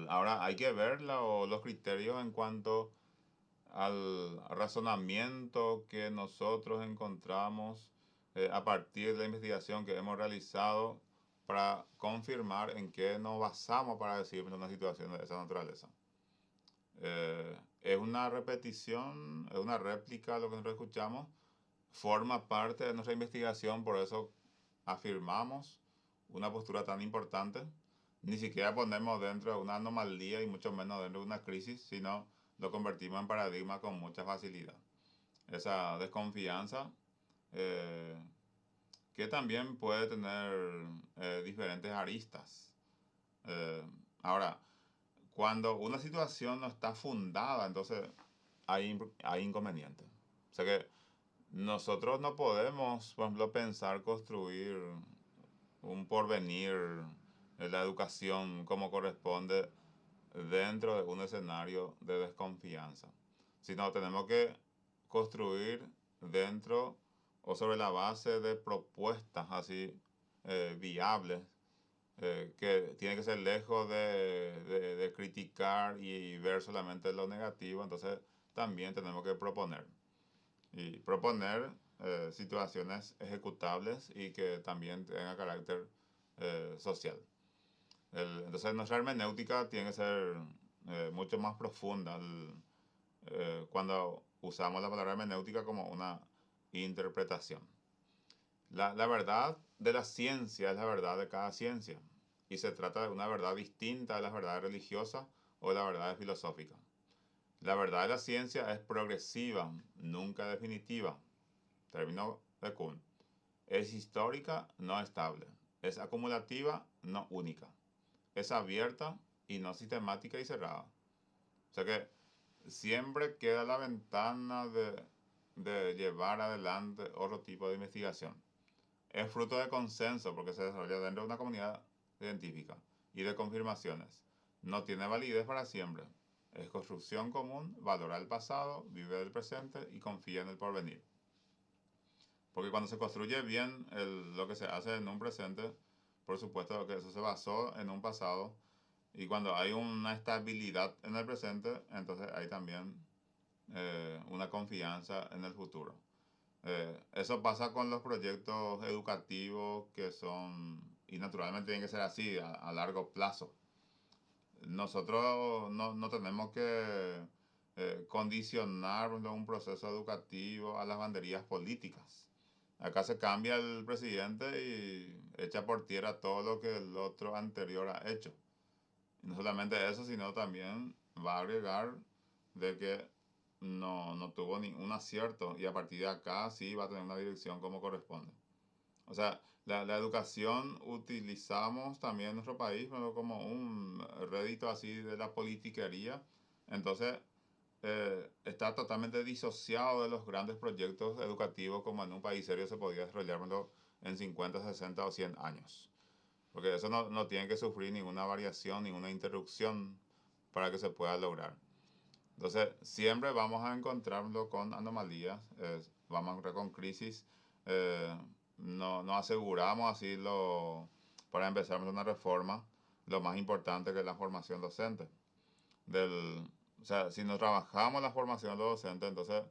Ahora hay que ver los criterios en cuanto al razonamiento que nosotros encontramos a partir de la investigación que hemos realizado para confirmar en qué nos basamos para decir una situación de esa naturaleza. Es una repetición, es una réplica de lo que nosotros escuchamos, forma parte de nuestra investigación, por eso afirmamos una postura tan importante. Ni siquiera ponemos dentro de una anomalía y mucho menos dentro de una crisis, sino lo convertimos en paradigma con mucha facilidad. Esa desconfianza que también puede tener diferentes aristas. Ahora, cuando una situación no está fundada, entonces hay inconvenientes. O sea que nosotros no podemos, por ejemplo, pensar construir un porvenir en la educación como corresponde dentro de un escenario de desconfianza, sino tenemos que construir dentro o sobre la base de propuestas así viables, que tiene que ser lejos de criticar y ver solamente lo negativo. Entonces también tenemos que proponer y proponer situaciones ejecutables y que también tengan carácter social. Entonces nuestra hermenéutica tiene que ser mucho más profunda cuando usamos la palabra hermenéutica como una interpretación. La verdad de la ciencia es la verdad de cada ciencia y se trata de una verdad distinta de las verdades religiosas o de las verdades filosóficas. La verdad de la ciencia es progresiva, nunca definitiva. Término de Kuhn. Es histórica, no estable. Es acumulativa, no única. Es abierta y no sistemática y cerrada. O sea que siempre queda la ventana de llevar adelante otro tipo de investigación. Es fruto de consenso porque se desarrolla dentro de una comunidad científica y de confirmaciones. No tiene validez para siempre. Es construcción común, valora el pasado, vive del presente y confía en el porvenir. Porque cuando se construye bien lo que se hace en un presente, por supuesto que eso se basó en un pasado. Y cuando hay una estabilidad en el presente, entonces hay también una confianza en el futuro. Eso pasa con los proyectos educativos que son, y naturalmente tienen que ser así, a largo plazo. Nosotros no tenemos que condicionar un proceso educativo a las banderías políticas. Acá se cambia el presidente y echa por tierra todo lo que el otro anterior ha hecho. Y no solamente eso, sino también va a agregar de que no tuvo ningún acierto y a partir de acá sí va a tener una dirección como corresponde. O sea, la educación utilizamos también en nuestro país pero como un rédito así de la politiquería. Entonces, está totalmente disociado de los grandes proyectos educativos como en un país serio se podía desarrollarlo en 50, 60 o 100 años. Porque eso no tiene que sufrir ninguna variación, ninguna interrupción para que se pueda lograr. Entonces, siempre vamos a encontrarlo con anomalías, vamos a encontrar con crisis. No aseguramos así para empezar una reforma, lo más importante que es la formación docente. O sea, si no trabajamos la formación de los docentes, entonces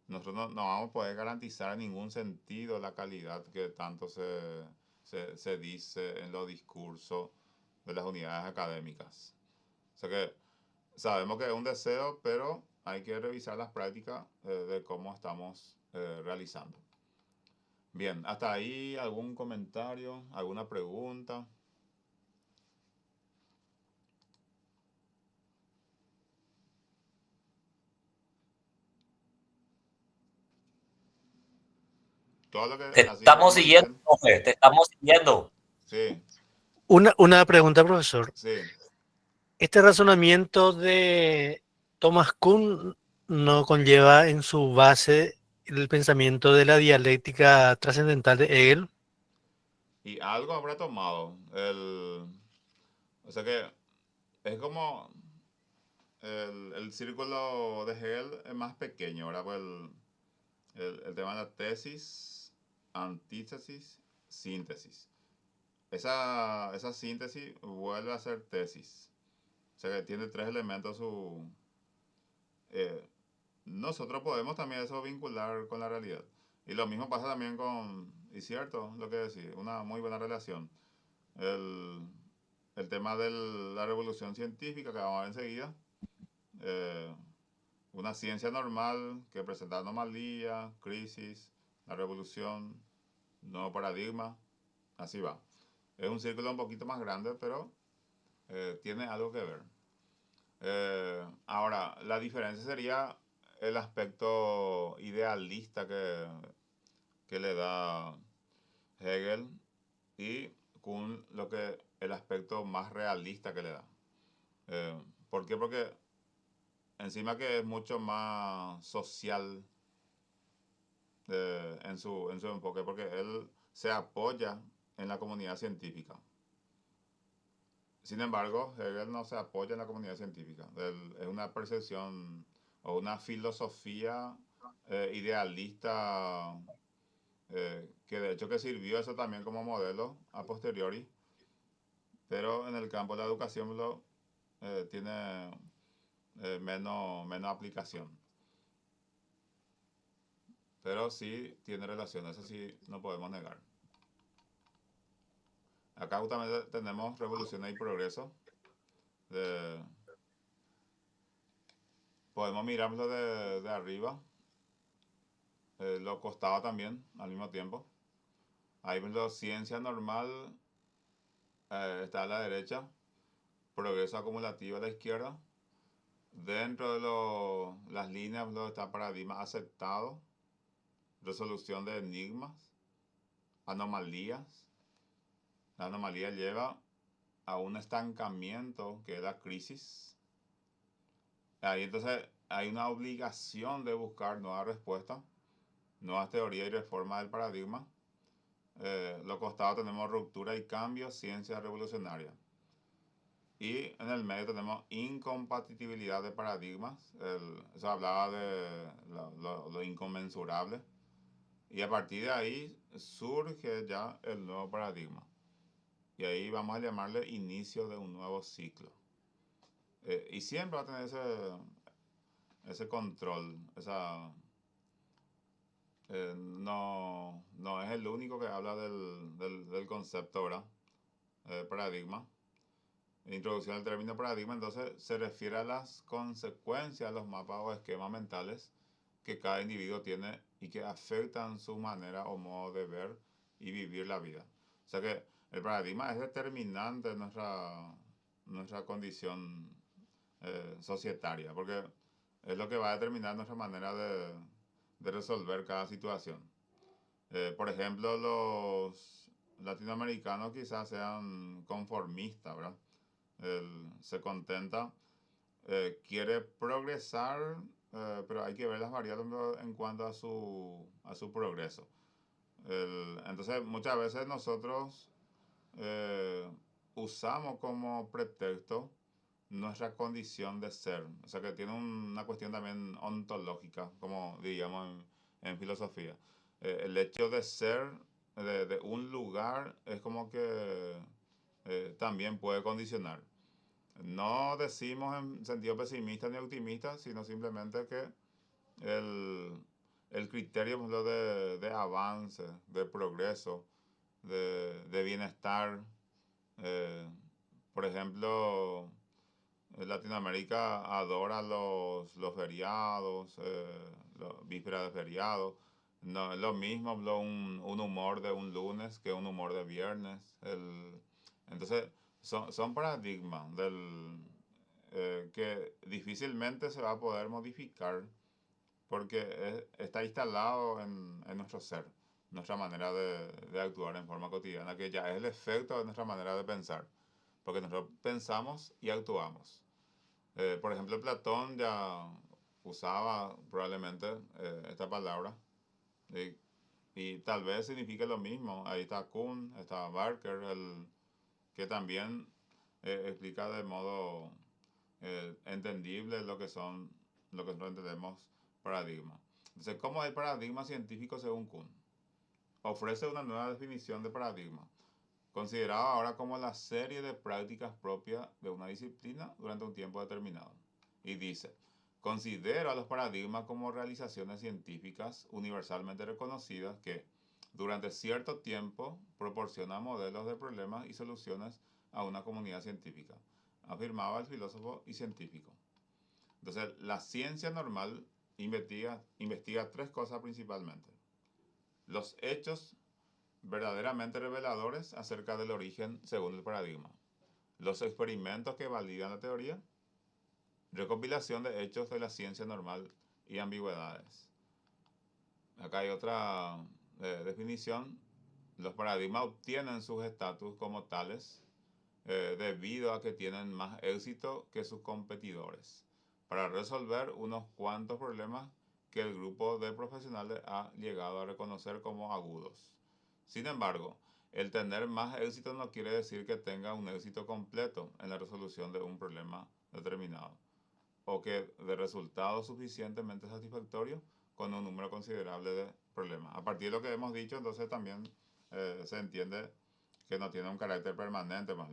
nosotros no vamos a poder garantizar en ningún sentido la calidad que tanto se dice en los discursos de las unidades académicas. O sea que sabemos que es un deseo, pero hay que revisar las prácticas de cómo estamos realizando. Bien, hasta ahí algún comentario, alguna pregunta. Todo lo que Te así estamos me siguiendo, dicen. profe, te estamos siguiendo. Sí, Una pregunta, profesor. sí. ¿Este razonamiento de Thomas Kuhn no conlleva en su base el pensamiento de la dialéctica trascendental de Hegel? Y algo habrá tomado. O sea que es como el círculo de Hegel es más pequeño, ¿verdad? Pues el tema de la tesis, antítesis, síntesis. Esa síntesis vuelve a ser tesis. O sea que tiene tres elementos eh, nosotros podemos también eso vincular con la realidad. Y lo mismo pasa también y cierto, lo que decís, una muy buena relación. El, el tema de la revolución científica que vamos a ver enseguida, eh, una ciencia normal que presenta anomalía, crisis, la revolución, nuevo paradigma, así va. Es un círculo un poquito más grande, pero tiene algo que ver. Ahora, la diferencia sería el aspecto idealista que le da Hegel y Kuhn el aspecto más realista que le da. ¿Por qué? Porque encima que es mucho más social en su enfoque, porque él se apoya en la comunidad científica. Sin embargo, Hegel no se apoya en la comunidad científica. Es una percepción o una filosofía idealista que de hecho que sirvió eso también como modelo a posteriori, pero en el campo de la educación tiene menos aplicación. Pero sí tiene relación, eso sí no podemos negar. Acá justamente tenemos revolución y progreso. Podemos mirarlo de arriba. Lo costaba también al mismo tiempo. Ahí la ciencia normal está a la derecha, progreso acumulativo a la izquierda. Dentro de las líneas está paradigma aceptado, resolución de enigmas, anomalías. La anomalía lleva a un estancamiento que es la crisis, ahí entonces hay una obligación de buscar nuevas respuestas, nuevas teorías y reformas del paradigma. Los costados tenemos ruptura y cambio, ciencia revolucionaria. Y en el medio tenemos incompatibilidad de paradigmas. Eso hablaba de lo inconmensurable. Y a partir de ahí surge ya el nuevo paradigma. Y ahí vamos a llamarle inicio de un nuevo ciclo. Y siempre va a tener ese control, no es el único que habla del concepto, ¿verdad? Paradigma. Introducción del término paradigma, entonces se refiere a las consecuencias, los mapas o esquemas mentales que cada individuo tiene y que afectan su manera o modo de ver y vivir la vida. O sea que el paradigma es determinante en nuestra condición societaria, porque es lo que va a determinar nuestra manera de resolver cada situación. Por ejemplo, los latinoamericanos quizás sean conformistas, ¿verdad? Se contenta, quiere progresar, pero hay que ver las variables en cuanto a su progreso. Entonces, muchas veces nosotros eh, usamos como pretexto nuestra condición de ser. O sea que tiene una cuestión también ontológica, como diríamos en filosofía. El hecho de ser de un lugar es como que también puede condicionar. No decimos en sentido pesimista ni optimista, sino simplemente que el, el criterio, por ejemplo, de avance, de progreso, de bienestar, eh, por ejemplo, Latinoamérica adora los feriados, vísperas de feriados. No es lo mismo un humor de un lunes que un humor de viernes. Entonces, son paradigmas que difícilmente se va a poder modificar porque está instalado en nuestro ser, nuestra manera de actuar en forma cotidiana, que ya es el efecto de nuestra manera de pensar, porque nosotros pensamos y actuamos. Por ejemplo, Platón ya usaba probablemente esta palabra y, y tal vez signifique lo mismo. Ahí está Kuhn, está Barker, que también explica de modo entendible lo que nosotros entendemos paradigma. Entonces, ¿cómo es el paradigma científico según Kuhn? Ofrece una nueva definición de paradigma, considerado ahora como la serie de prácticas propias de una disciplina durante un tiempo determinado. Y dice, considera a los paradigmas como realizaciones científicas universalmente reconocidas que, durante cierto tiempo, proporcionan modelos de problemas y soluciones a una comunidad científica, afirmaba el filósofo y científico. Entonces, la ciencia normal investiga tres cosas principalmente. Los hechos verdaderamente reveladores acerca del origen según el paradigma. Los experimentos que validan la teoría. Recopilación de hechos de la ciencia normal y ambigüedades. Acá hay otra definición. Los paradigmas obtienen sus estatus como tales debido a que tienen más éxito que sus competidores para resolver unos cuantos problemas que el grupo de profesionales ha llegado a reconocer como agudos. Sin embargo, el tener más éxito no quiere decir que tenga un éxito completo en la resolución de un problema determinado o que de resultados suficientemente satisfactorios con un número considerable de problemas. A partir de lo que hemos dicho, entonces también se entiende que no tiene un carácter permanente, más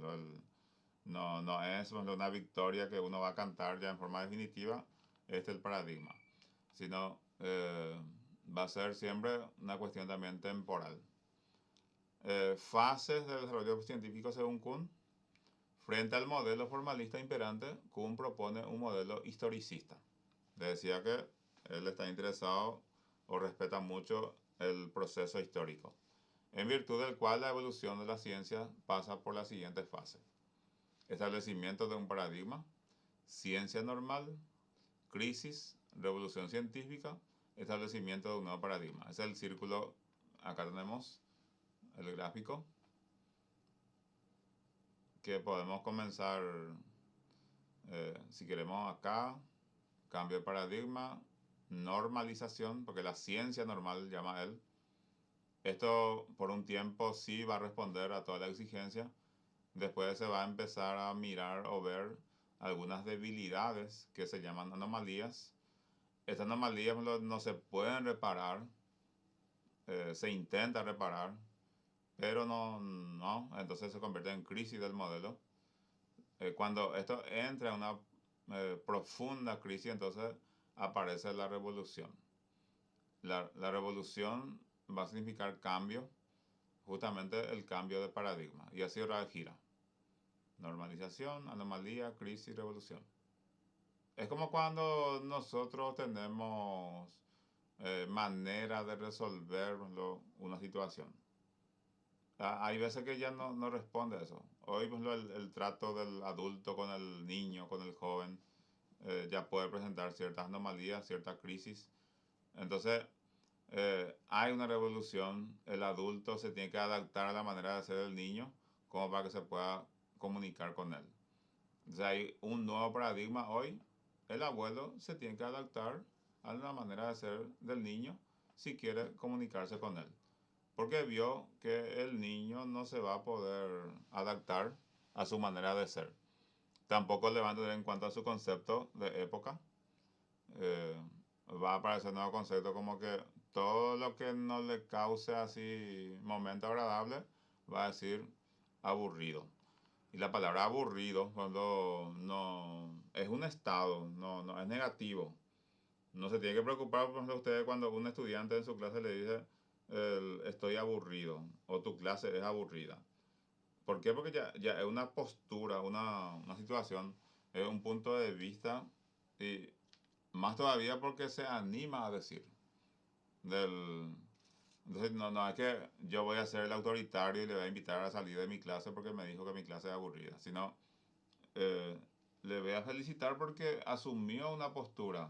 no es una victoria que uno va a cantar ya en forma definitiva, este es el paradigma, sino va a ser siempre una cuestión también temporal. Fases del desarrollo científico según Kuhn. Frente al modelo formalista imperante, Kuhn propone un modelo historicista. Le decía que él está interesado o respeta mucho el proceso histórico, en virtud del cual la evolución de la ciencia pasa por las siguientes fases. Establecimiento de un paradigma, ciencia normal, crisis, revolución científica, establecimiento de un nuevo paradigma. Es el círculo, acá tenemos el gráfico, que podemos comenzar, si queremos acá, cambio de paradigma, normalización, porque la ciencia normal llama él. Esto por un tiempo sí va a responder a toda la exigencia. Después se va a empezar a mirar o ver algunas debilidades que se llaman anomalías. Estas anomalías no se pueden reparar, se intenta reparar, pero no, entonces se convierte en crisis del modelo. Cuando esto entra en una profunda crisis, entonces aparece la revolución. La revolución va a significar cambio, justamente el cambio de paradigma, y así gira. Normalización, anomalía, crisis, revolución. Es como cuando nosotros tenemos manera de resolver una situación. Hay veces que ya no responde a eso. Hoy pues, el trato del adulto con el niño, con el joven, ya puede presentar ciertas anomalías, ciertas crisis. Entonces, hay una revolución, el adulto se tiene que adaptar a la manera de ser del niño como para que se pueda comunicar con él. Entonces hay un nuevo paradigma hoy, el abuelo se tiene que adaptar a la manera de ser del niño si quiere comunicarse con él. Porque vio que el niño no se va a poder adaptar a su manera de ser. Tampoco le va a tener en cuanto a su concepto de época. Eh, Va a aparecer nuevo concepto como que todo lo que no le cause así momento agradable va a decir aburrido. Y la palabra aburrido cuando no es un estado, no es negativo. No se tiene que preocupar, por ejemplo, ustedes cuando un estudiante en su clase le dice estoy aburrido o tu clase es aburrida. ¿Por qué? Porque ya es una postura, una situación, es un punto de vista y más todavía porque se anima a decir. Entonces no es que yo voy a ser el autoritario y le voy a invitar a salir de mi clase porque me dijo que mi clase es aburrida, sino eh, le voy a felicitar porque asumió una postura,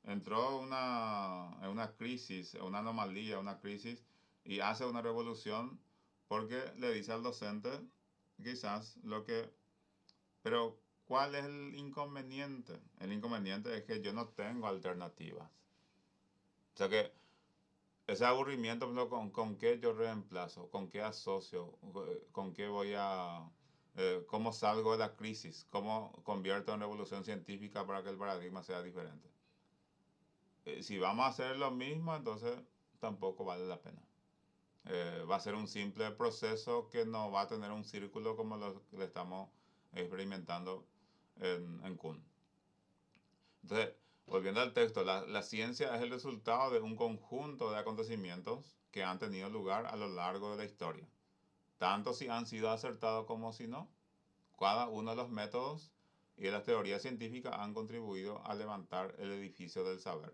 entró en una crisis, una anomalía, una crisis y hace una revolución porque le dice al docente quizás lo que... Pero ¿cuál es el inconveniente? El inconveniente es que yo no tengo alternativas. O sea que ese aburrimiento, ¿con qué yo reemplazo? ¿Con qué asocio? ¿Con qué voy a... cómo salgo de la crisis? ¿Cómo convierto en revolución científica para que el paradigma sea diferente? Si vamos a hacer lo mismo, entonces tampoco vale la pena. Va a ser un simple proceso que no va a tener un círculo como lo que le estamos experimentando en Kuhn. Entonces, volviendo al texto, la ciencia es el resultado de un conjunto de acontecimientos que han tenido lugar a lo largo de la historia, tanto si han sido acertados como si no. Cada uno de los métodos y de las teorías científicas han contribuido a levantar el edificio del saber,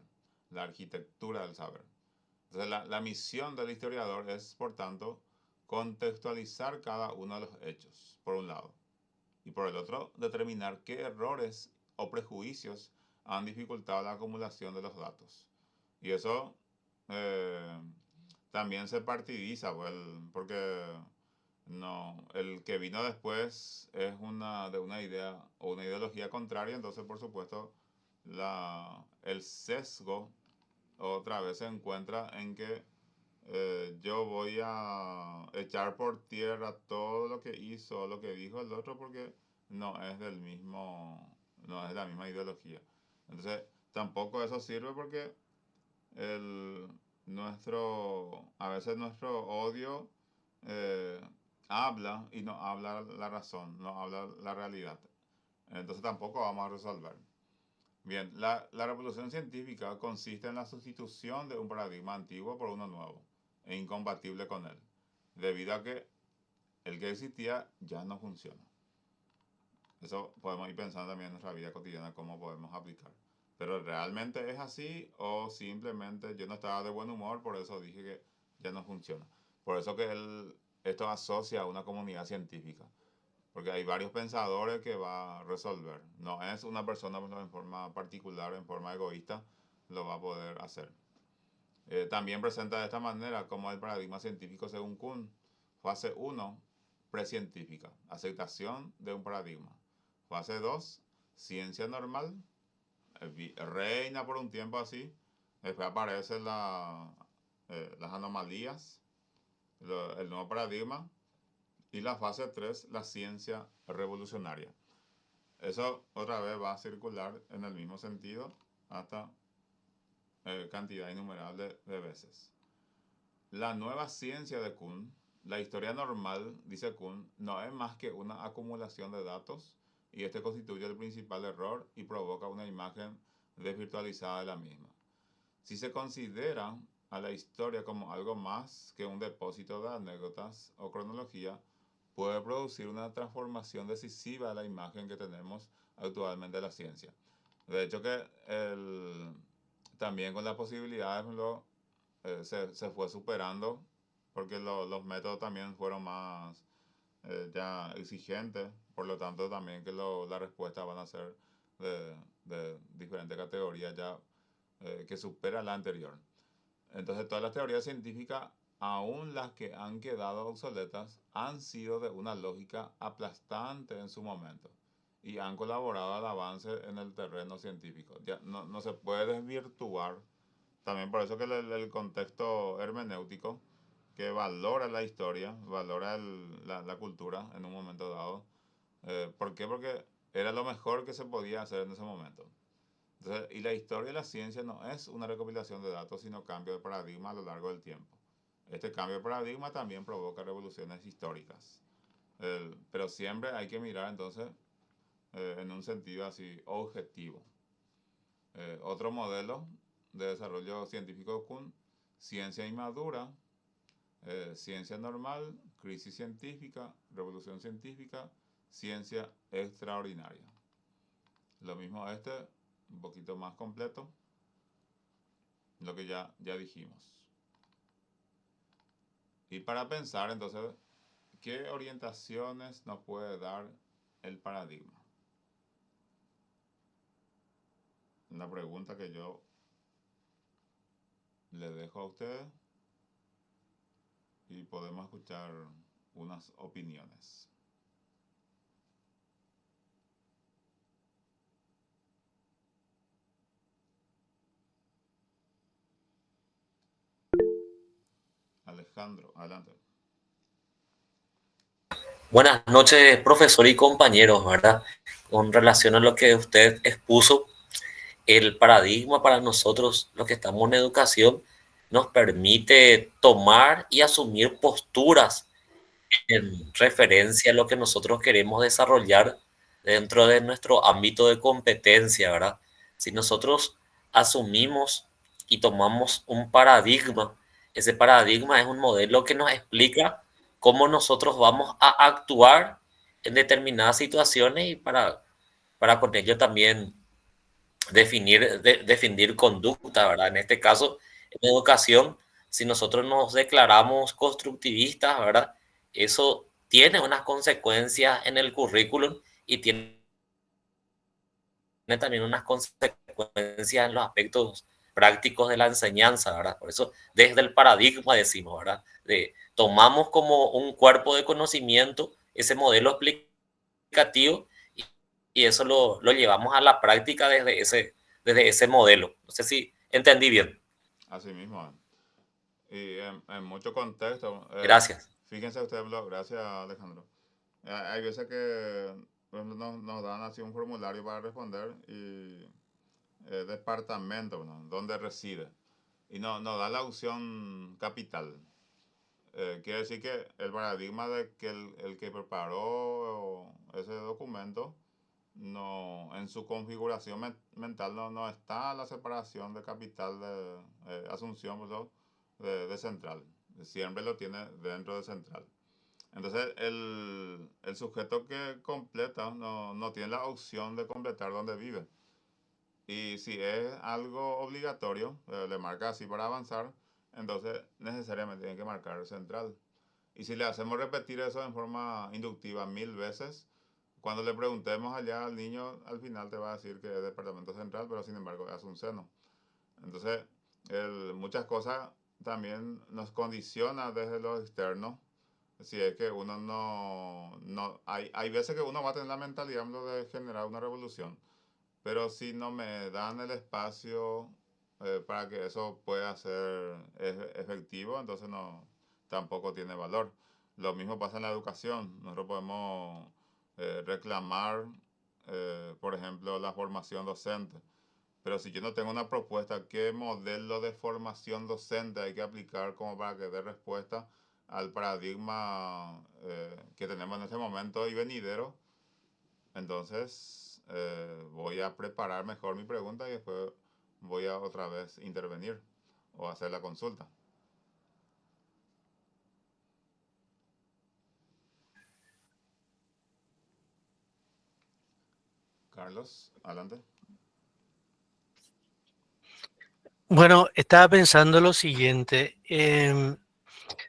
la arquitectura del saber. Entonces, la misión del historiador es, por tanto, contextualizar cada uno de los hechos, por un lado, y por el otro, determinar qué errores o prejuicios han dificultado la acumulación de los datos. Y eso eh, también se partidiza, pues, porque no, el que vino después es de una idea o una ideología contraria, entonces por supuesto el sesgo otra vez se encuentra en que yo voy a echar por tierra todo lo que hizo, lo que dijo el otro, porque no es no es la misma ideología. Entonces, tampoco eso sirve porque el, a veces nuestro odio eh, habla y no habla la razón, no habla la realidad. Entonces tampoco vamos a resolver. Bien, la revolución científica consiste en la sustitución de un paradigma antiguo por uno nuevo e incompatible con él, debido a que el que existía ya no funciona. Eso podemos ir pensando también en nuestra vida cotidiana, cómo podemos aplicar. Pero ¿realmente es así o simplemente yo no estaba de buen humor, por eso dije que ya no funciona? Por eso que esto asocia a una comunidad científica. Porque hay varios pensadores que va a resolver. No es una persona en forma particular, en forma egoísta, lo va a poder hacer. También presenta de esta manera como el paradigma científico según Kuhn. Fase 1 precientífica, aceptación de un paradigma. Fase 2, ciencia normal, reina por un tiempo así, después aparecen las anomalías, el nuevo paradigma, y la fase 3, la ciencia revolucionaria. Eso otra vez va a circular en el mismo sentido hasta cantidad innumerable de veces. La nueva ciencia de Kuhn, la historia normal, dice Kuhn, no es más que una acumulación de datos y este constituye el principal error y provoca una imagen desvirtualizada de la misma. Si se considera a la historia como algo más que un depósito de anécdotas o cronología, puede producir una transformación decisiva de la imagen que tenemos actualmente de la ciencia. De hecho que también con la posibilidad, se fue superando porque los métodos también fueron más ya exigentes, por lo tanto también que las respuestas van a ser de diferentes categorías ya que supera la anterior. Entonces todas las teorías científicas, aún las que han quedado obsoletas, han sido de una lógica aplastante en su momento y han colaborado al avance en el terreno científico. Ya no se puede desvirtuar. También por eso que el contexto hermenéutico que valora la historia, valora la cultura en un momento dado. ¿Por qué? Porque era lo mejor que se podía hacer en ese momento. Entonces, y la historia de la ciencia no es una recopilación de datos, sino cambio de paradigma a lo largo del tiempo. Este cambio de paradigma también provoca revoluciones históricas. Pero siempre hay que mirar entonces en un sentido así objetivo. Otro modelo de desarrollo científico de Kuhn, ciencia inmadura, ciencia normal, crisis científica, revolución científica, ciencia extraordinaria. Lo mismo un poquito más completo, lo que ya dijimos. Y para pensar entonces, ¿qué orientaciones nos puede dar el paradigma? Una pregunta que yo le dejo a ustedes y podemos escuchar unas opiniones. Alejandro, adelante. Buenas noches, profesor y compañeros, ¿verdad? Con relación a lo que usted expuso, el paradigma para nosotros, los que estamos en educación, nos permite tomar y asumir posturas en referencia a lo que nosotros queremos desarrollar dentro de nuestro ámbito de competencia, ¿verdad? Si nosotros asumimos y tomamos un paradigma, ese paradigma es un modelo que nos explica cómo nosotros vamos a actuar en determinadas situaciones y para con ello también definir conducta, ¿verdad? En este caso, en educación, si nosotros nos declaramos constructivistas, ¿verdad? Eso tiene unas consecuencias en el currículum y tiene también unas consecuencias en los aspectos prácticos de la enseñanza, ¿verdad? Por eso, desde el paradigma decimos, ¿verdad? Tomamos como un cuerpo de conocimiento ese modelo explicativo y eso lo llevamos a la práctica desde ese modelo. No sé si entendí bien. Así mismo. Y en mucho contexto. Gracias. Fíjense ustedes, gracias Alejandro. Hay veces que nos dan así un formulario para responder y departamento, ¿no? ¿Dónde reside? Y nos da la opción capital. Quiere decir que el paradigma de que el que preparó ese documento en su configuración mental no está la separación de capital de Asunción, ¿no? de central. Siempre lo tiene dentro de central. Entonces el sujeto que completa no tiene la opción de completar donde vive. Y si es algo obligatorio, le marca así para avanzar, entonces necesariamente tiene que marcar central. Y si le hacemos repetir eso en forma inductiva 1000 veces, cuando le preguntemos allá al niño, al final te va a decir que es departamento central, pero sin embargo es un seno. Entonces, muchas cosas también nos condiciona desde lo externo, si es que uno hay veces que uno va a tener la mentalidad de generar una revolución, pero si no me dan el espacio para que eso pueda ser efectivo, entonces no, tampoco tiene valor. Lo mismo pasa en la educación. Nosotros podemos reclamar, por ejemplo, la formación docente. Pero si yo no tengo una propuesta, ¿qué modelo de formación docente hay que aplicar como para que dé respuesta al paradigma que tenemos en este momento y venidero? Entonces, voy a preparar mejor mi pregunta y después voy a otra vez intervenir o hacer la consulta. Carlos, adelante. Bueno, estaba pensando lo siguiente.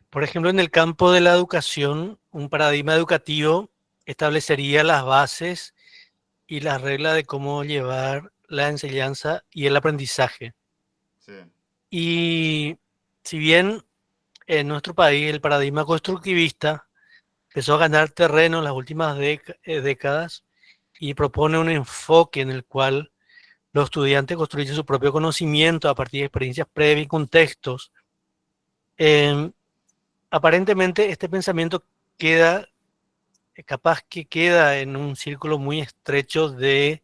Por ejemplo, en el campo de la educación, un paradigma educativo establecería las bases y las reglas de cómo llevar la enseñanza y el aprendizaje. Sí, Y si bien en nuestro país el paradigma constructivista empezó a ganar terreno en las últimas décadas y propone un enfoque en el cual los estudiantes construyen su propio conocimiento a partir de experiencias previas y contextos. Em, Aparentemente este pensamiento queda, capaz que queda en un círculo muy estrecho de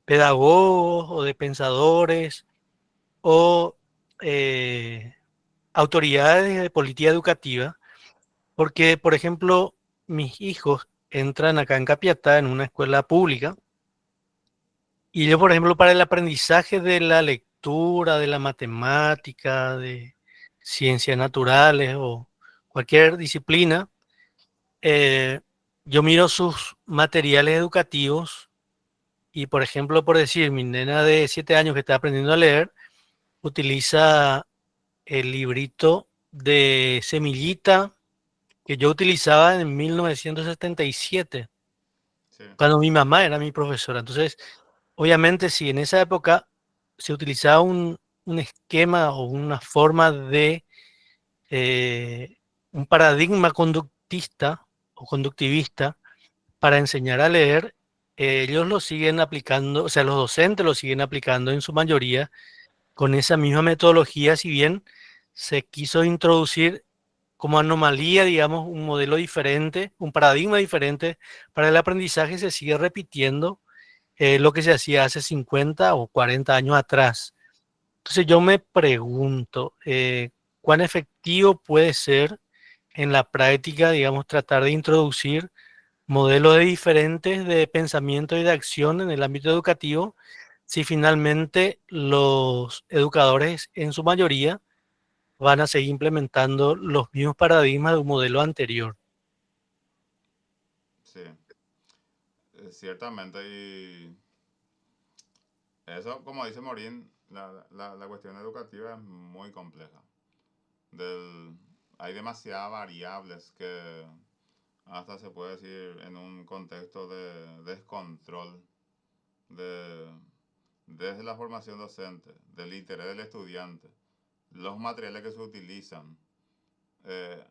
pedagogos o de pensadores o autoridades de política educativa, porque, por ejemplo, mis hijos entran acá en Capiatá en una escuela pública y yo, por ejemplo, para el aprendizaje de la lectura, de la matemática, de ciencias naturales o cualquier disciplina, eh, yo miro sus materiales educativos y, por ejemplo, por decir, mi nena de 7 años que está aprendiendo a leer, utiliza el librito de Semillita que yo utilizaba en 1977, sí, cuando mi mamá era mi profesora. Entonces, obviamente, si en esa época se utilizaba un esquema o una forma de eh, un paradigma conductista o conductivista para enseñar a leer, ellos lo siguen aplicando, o sea, los docentes lo siguen aplicando en su mayoría con esa misma metodología, si bien se quiso introducir como anomalía, digamos, un modelo diferente, un paradigma diferente para el aprendizaje, se sigue repitiendo lo que se hacía hace 50 o 40 años atrás. Entonces yo me pregunto, ¿cuán efectivo puede ser en la práctica, digamos, tratar de introducir modelos diferentes de pensamiento y de acción en el ámbito educativo si finalmente los educadores en su mayoría van a seguir implementando los mismos paradigmas de un modelo anterior? sí, ciertamente. Y eso, como dice Morín, la cuestión educativa es muy compleja. Hay demasiadas variables que hasta se puede decir en un contexto de descontrol de, desde la formación docente, del interés del estudiante, los materiales que se utilizan,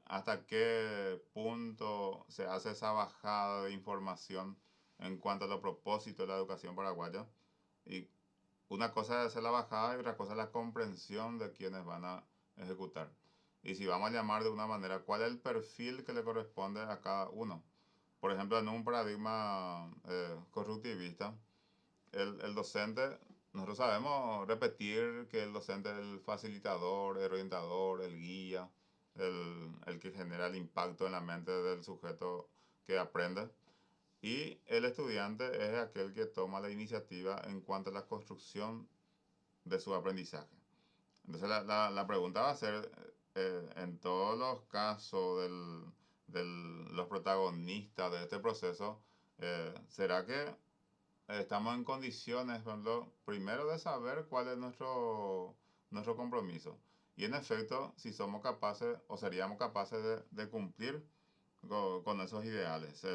hasta qué punto se hace esa bajada de información en cuanto a los propósitos de la educación paraguaya. Y una cosa es hacer la bajada y otra cosa es la comprensión de quienes van a ejecutar. Y si vamos a llamar de una manera, ¿cuál es el perfil que le corresponde a cada uno? Por ejemplo, en un paradigma constructivista, el docente, nosotros sabemos repetir que el docente es el facilitador, el orientador, el guía, el que genera el impacto en la mente del sujeto que aprende. Y el estudiante es aquel que toma la iniciativa en cuanto a la construcción de su aprendizaje. Entonces la pregunta va a ser, en todos los casos de los protagonistas de este proceso, ¿será que estamos en condiciones, por ejemplo, primero de saber cuál es nuestro compromiso? Y en efecto, si somos capaces o seríamos capaces de cumplir con esos ideales.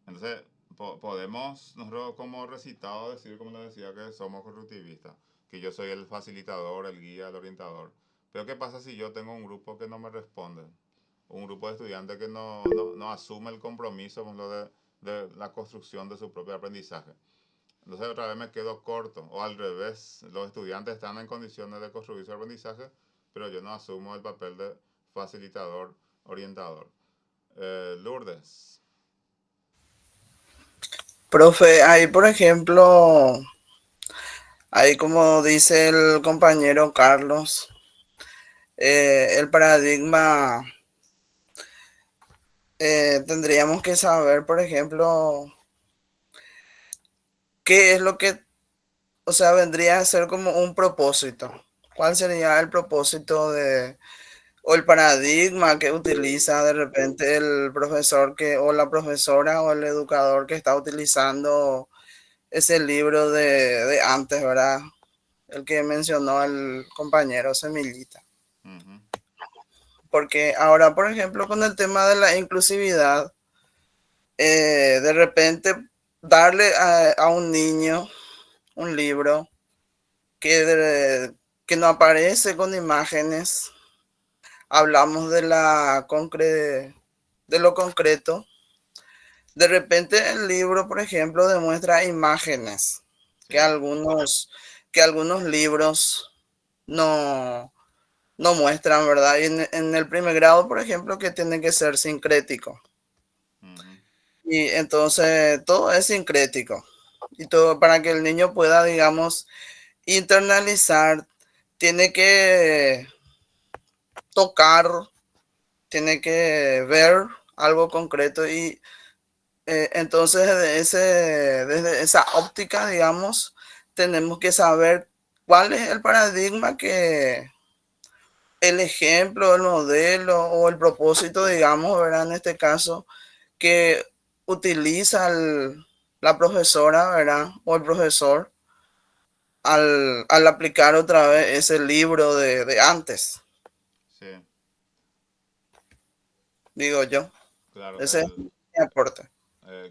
Entonces, podemos nosotros como recitado decir, como les decía, que somos constructivistas, que yo soy el facilitador, el guía, el orientador. Pero ¿qué pasa si yo tengo un grupo que no me responde? un grupo de estudiantes que no asume el compromiso por ejemplo, de la construcción de su propio aprendizaje. Entonces otra vez me quedo corto, o al revés, los estudiantes están en condiciones de construir su aprendizaje, pero yo no asumo el papel de facilitador, orientador. Lourdes. Profe, ahí por ejemplo, ahí como dice el compañero Carlos, el paradigma, tendríamos que saber, por ejemplo, qué es lo que, o sea, vendría a ser como un propósito. ¿Cuál sería el propósito de, o el paradigma que utiliza de repente el profesor que, o la profesora o el educador que está utilizando ese libro de antes, ¿verdad? El que mencionó el compañero Semillita? Uh-huh. Porque ahora, por ejemplo, con el tema de la inclusividad, de repente darle a un niño un libro que no aparece con imágenes, hablamos de de lo concreto. De repente el libro, por ejemplo, demuestra imágenes que Sí. que algunos libros no, no muestran, ¿verdad? Y en el primer grado, por ejemplo, que tiene que ser sincrético. Uh-huh. Y entonces todo es sincrético. Y todo para que el niño pueda, digamos, internalizar, tiene que tocar, tiene que ver algo concreto y entonces desde esa óptica, digamos, tenemos que saber cuál es el paradigma que el ejemplo, el modelo o el propósito, digamos, ¿verdad? En este caso, que utiliza la profesora, ¿verdad? O el profesor al aplicar otra vez ese libro de antes, Sí, digo yo. claro. Ese es mi aporte.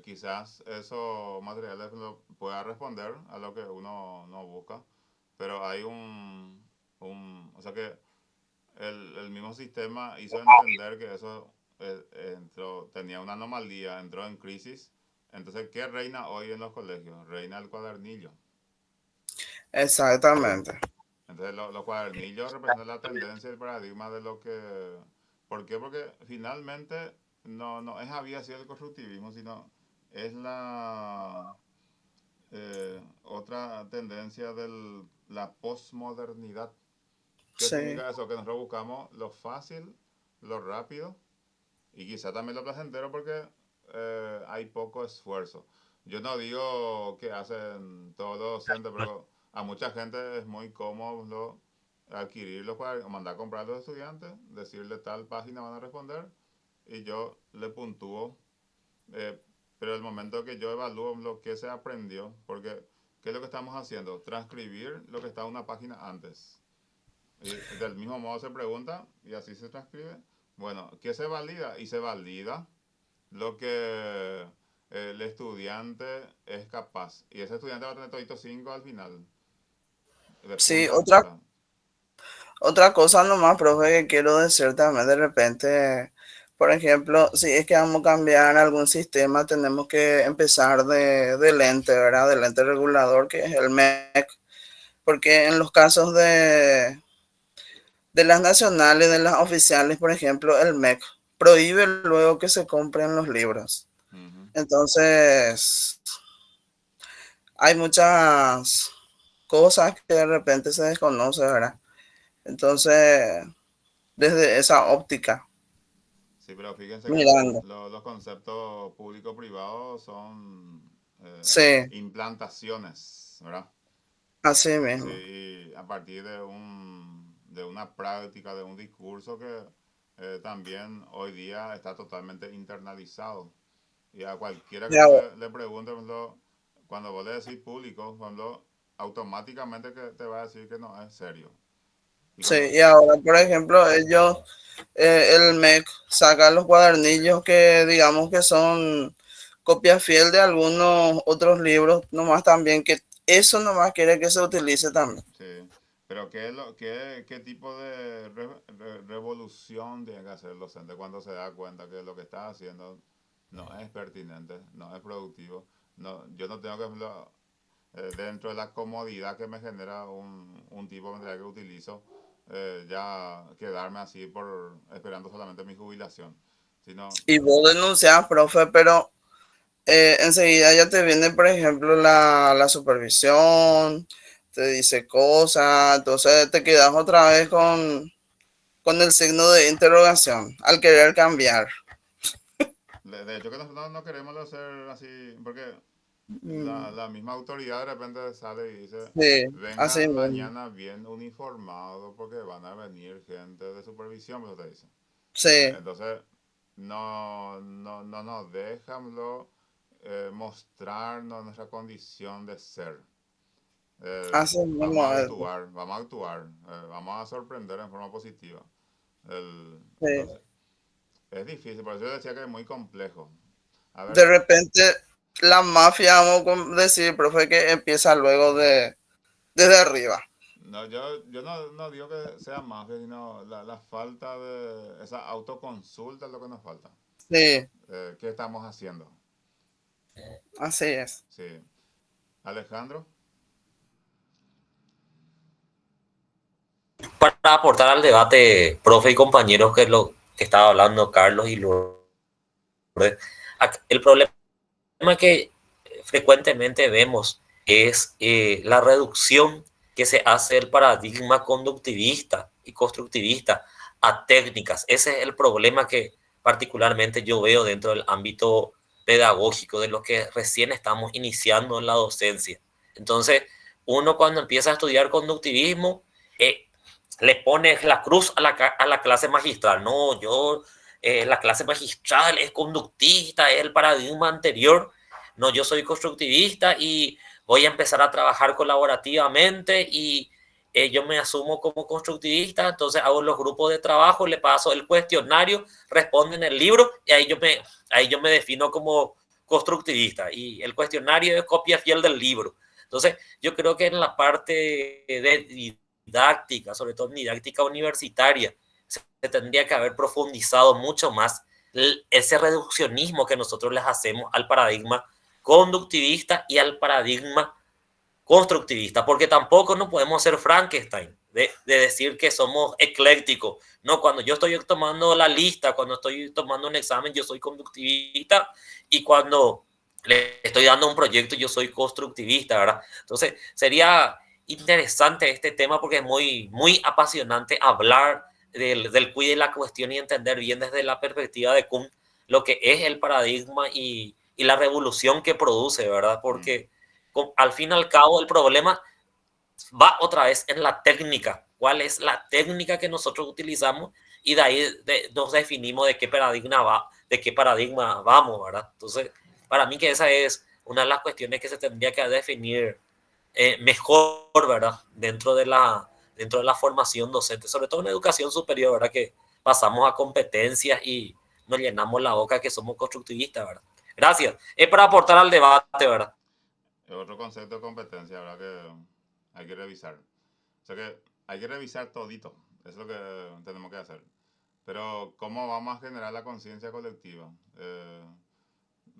Quizás esos materiales lo pueda responder a lo que uno no busca, pero hay o sea que el mismo sistema hizo entender que eso tenía una anomalía, entró en crisis. Entonces, ¿qué reina hoy en los colegios? Reina el cuadernillo. Exactamente. Entonces, los cuadernillos representan la tendencia y el paradigma de lo que... ¿Por qué? Porque finalmente no es había sido el constructivismo, sino es la otra tendencia de la posmodernidad. ¿Qué Sí, significa eso? Que nosotros buscamos lo fácil, lo rápido y quizá también lo placentero porque hay poco esfuerzo. Yo no digo que hacen todos los docentes, pero a mucha gente es muy cómodo adquirir los cuadernos, o mandar a comprar a los estudiantes, decirle tal página van a responder y yo le puntúo. eh, pero el momento que yo evalúo lo que se aprendió, porque ¿qué es lo que estamos haciendo? Transcribir lo que está en una página antes. Y del mismo modo se pregunta y así se transcribe. Bueno, ¿qué se valida? Y se valida lo que el estudiante es capaz. Y ese estudiante va a tener todito 5 al final, de sí, punta a punta. otra cosa nomás, profe, que quiero decir también de repente, por ejemplo, si es que vamos a cambiar algún sistema, tenemos que empezar de lente, ¿verdad? Del lente regulador, que es el MEC, porque en los casos de las nacionales, de las oficiales, por ejemplo, el MEC prohíbe luego que se compren los libros. Ujú. Entonces, hay muchas cosas que de repente se desconocen, ¿verdad? Entonces, desde esa óptica, Sí, pero fíjense que mirando. los conceptos público-privados son Sí, implantaciones, ¿verdad? así Sí, mismo. y a partir de una práctica, de un discurso que también hoy día está totalmente internalizado. Y a cualquiera que Ya, uno le pregunte, por ejemplo, cuando vos le decís público, por ejemplo, automáticamente que te va a decir que no es serio. Y sí, cuando, y ahora, por ejemplo, ellos, el MEC saca los cuadernillos que digamos que son copia fiel de algunos otros libros, nomás también que eso nomás quiere que se utilice también. sí, Pero qué tipo de revolución tiene que hacer el docente cuando se da cuenta que lo que está haciendo no es pertinente, no es productivo? No, yo no tengo que, dentro de la comodidad que me genera un tipo de material que utilizo, ya quedarme así por esperando solamente mi jubilación, sino Y vos denuncias, profe, pero enseguida ya te viene, por ejemplo, la supervisión, te dice cosas, entonces te quedas otra vez con el signo de interrogación al querer cambiar. de hecho que nosotros no queremos hacer así, porque Mm, la misma autoridad de repente sale y dice, sí, así vengan mismo. mañana bien uniformados porque van a venir gente de supervisión, pues te dice. Sí, Entonces, no nos dejan mostrarnos nuestra condición de ser. así mismo. Vamos a actuar, vamos a sorprender en forma positiva. Sí. Entonces, es difícil, por eso yo decía que es muy complejo. A De ver, repente, la mafia, vamos a decir, profe, que empieza luego desde arriba. no, yo no digo que sea mafia, sino la falta de esa autoconsulta es lo que nos falta. Sí, ¿Qué estamos haciendo? así es. Sí. Alejandro, Para aportar al debate, profe y compañeros, que es lo que estaba hablando Carlos y Lourdes, el problema que frecuentemente vemos es la reducción que se hace del paradigma conductivista y constructivista a técnicas. Ese es el problema que particularmente yo veo dentro del ámbito pedagógico de lo que recién estamos iniciando en la docencia. Entonces, uno cuando empieza a estudiar conductivismo, le pone la cruz a la clase magistral. No, la clase magistral es conductista, es el paradigma anterior. No, yo soy constructivista y voy a empezar a trabajar colaborativamente y yo me asumo como constructivista, entonces hago los grupos de trabajo, le paso el cuestionario, responden el libro y ahí yo me defino como constructivista y el cuestionario es copia fiel del libro. Entonces, yo creo que en la parte de didáctica, sobre todo en didáctica universitaria, se tendría que haber profundizado mucho más ese reduccionismo que nosotros les hacemos al paradigma conductivista y al paradigma constructivista, porque tampoco no podemos ser Frankenstein, de decir que somos eclécticos. No, cuando yo estoy tomando la lista, cuando estoy tomando un examen, yo soy conductivista y cuando le estoy dando un proyecto, yo soy constructivista, ¿verdad? Entonces, sería interesante este tema porque es muy apasionante hablar del cuide de la cuestión y entender bien desde la perspectiva de Kuhn lo que es el paradigma y la revolución que produce, ¿verdad? mm, Porque al fin y al cabo el problema va otra vez en la técnica. ¿Cuál es la técnica que nosotros utilizamos? Y de ahí nos definimos de qué paradigma vamos, ¿verdad? Entonces, para mí que esa es una de las cuestiones que se tendría que definir mejor, ¿verdad? Dentro de la formación docente, sobre todo en educación superior, ¿verdad? Que pasamos a competencias y nos llenamos la boca que somos constructivistas, ¿verdad? Gracias. Es para aportar al debate, ¿verdad? es otro concepto de competencia, ¿verdad? Que hay que revisar. O sea que hay que revisar todito. Eso es lo que tenemos que hacer. Pero, ¿cómo vamos a generar la conciencia colectiva?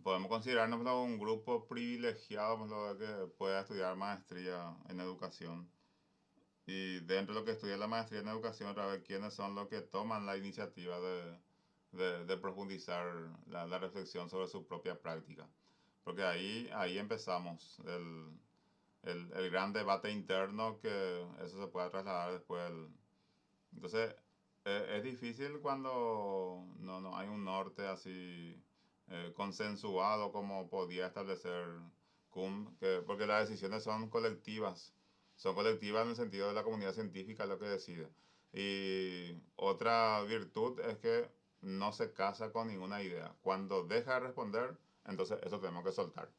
Podemos considerarnos un grupo privilegiado que pueda estudiar maestría en educación. Y dentro de lo que estudia la maestría en educación, a ver quiénes son los que toman la iniciativa de profundizar la reflexión sobre su propia práctica. Porque ahí empezamos el gran debate interno que eso se pueda trasladar después. Entonces, es difícil cuando no hay un norte así consensuado como podía establecer Kuhn, porque las decisiones son colectivas en el sentido de la comunidad científica lo que decide. Y otra virtud es que no se casa con ninguna idea. Cuando deja de responder, entonces eso tenemos que soltar.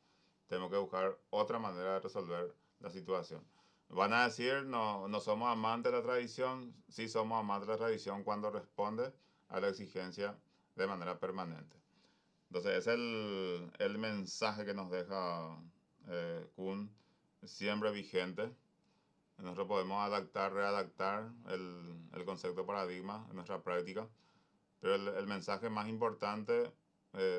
Tenemos que buscar otra manera de resolver la situación. Van a decir, no somos amantes de la tradición, sí somos amantes de la tradición cuando responde a la exigencia de manera permanente. Entonces, es el mensaje que nos deja Kuhn, siempre vigente. nosotros podemos adaptar, readaptar el concepto paradigma en nuestra práctica, pero el mensaje más importante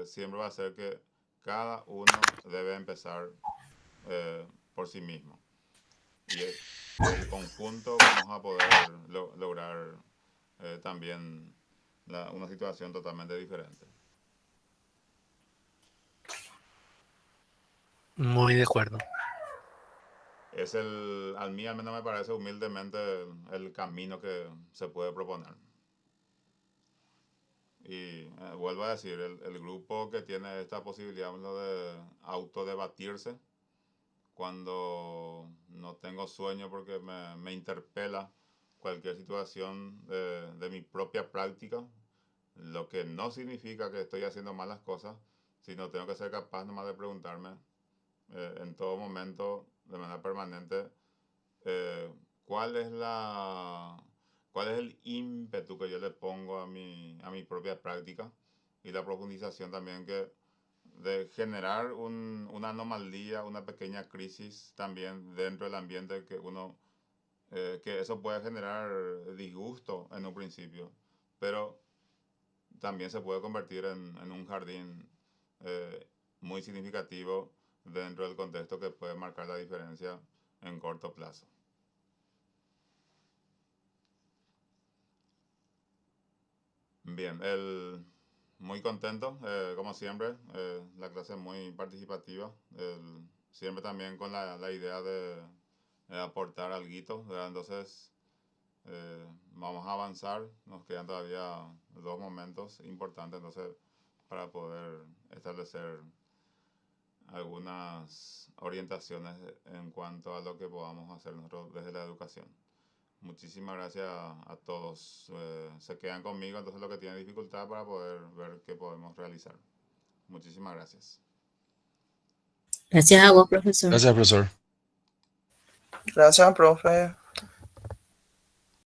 siempre va a ser que cada uno debe empezar por sí mismo. Y en conjunto vamos a poder lograr también una situación totalmente diferente. Muy de acuerdo. Es a mí al menos me parece humildemente el camino que se puede proponer. Y vuelvo a decir, el grupo que tiene esta posibilidad de autodebatirse cuando no tengo sueño porque me interpela cualquier situación de mi propia práctica, lo que no significa que estoy haciendo malas cosas, sino tengo que ser capaz nomás de preguntarme en todo momento, de manera permanente, cuál es el ímpetu que yo le pongo a mi propia práctica y la profundización también de generar una anomalía, una pequeña crisis también dentro del ambiente que eso puede generar disgusto en un principio, pero también se puede convertir en un jardín muy significativo dentro del contexto que puede marcar la diferencia en corto plazo. Bien, muy contento, como siempre, la clase es muy participativa, siempre también con la idea de aportar algo, ¿verdad? Entonces, vamos a avanzar, nos quedan todavía 2 momentos importantes, entonces, para poder establecer algunas orientaciones en cuanto a lo que podamos hacer nosotros desde la educación. Muchísimas gracias a todos. Se quedan conmigo, entonces lo que tienen dificultad para poder ver qué podemos realizar. Muchísimas gracias. Gracias a vos, profesor. Gracias, profesor. Gracias, profe.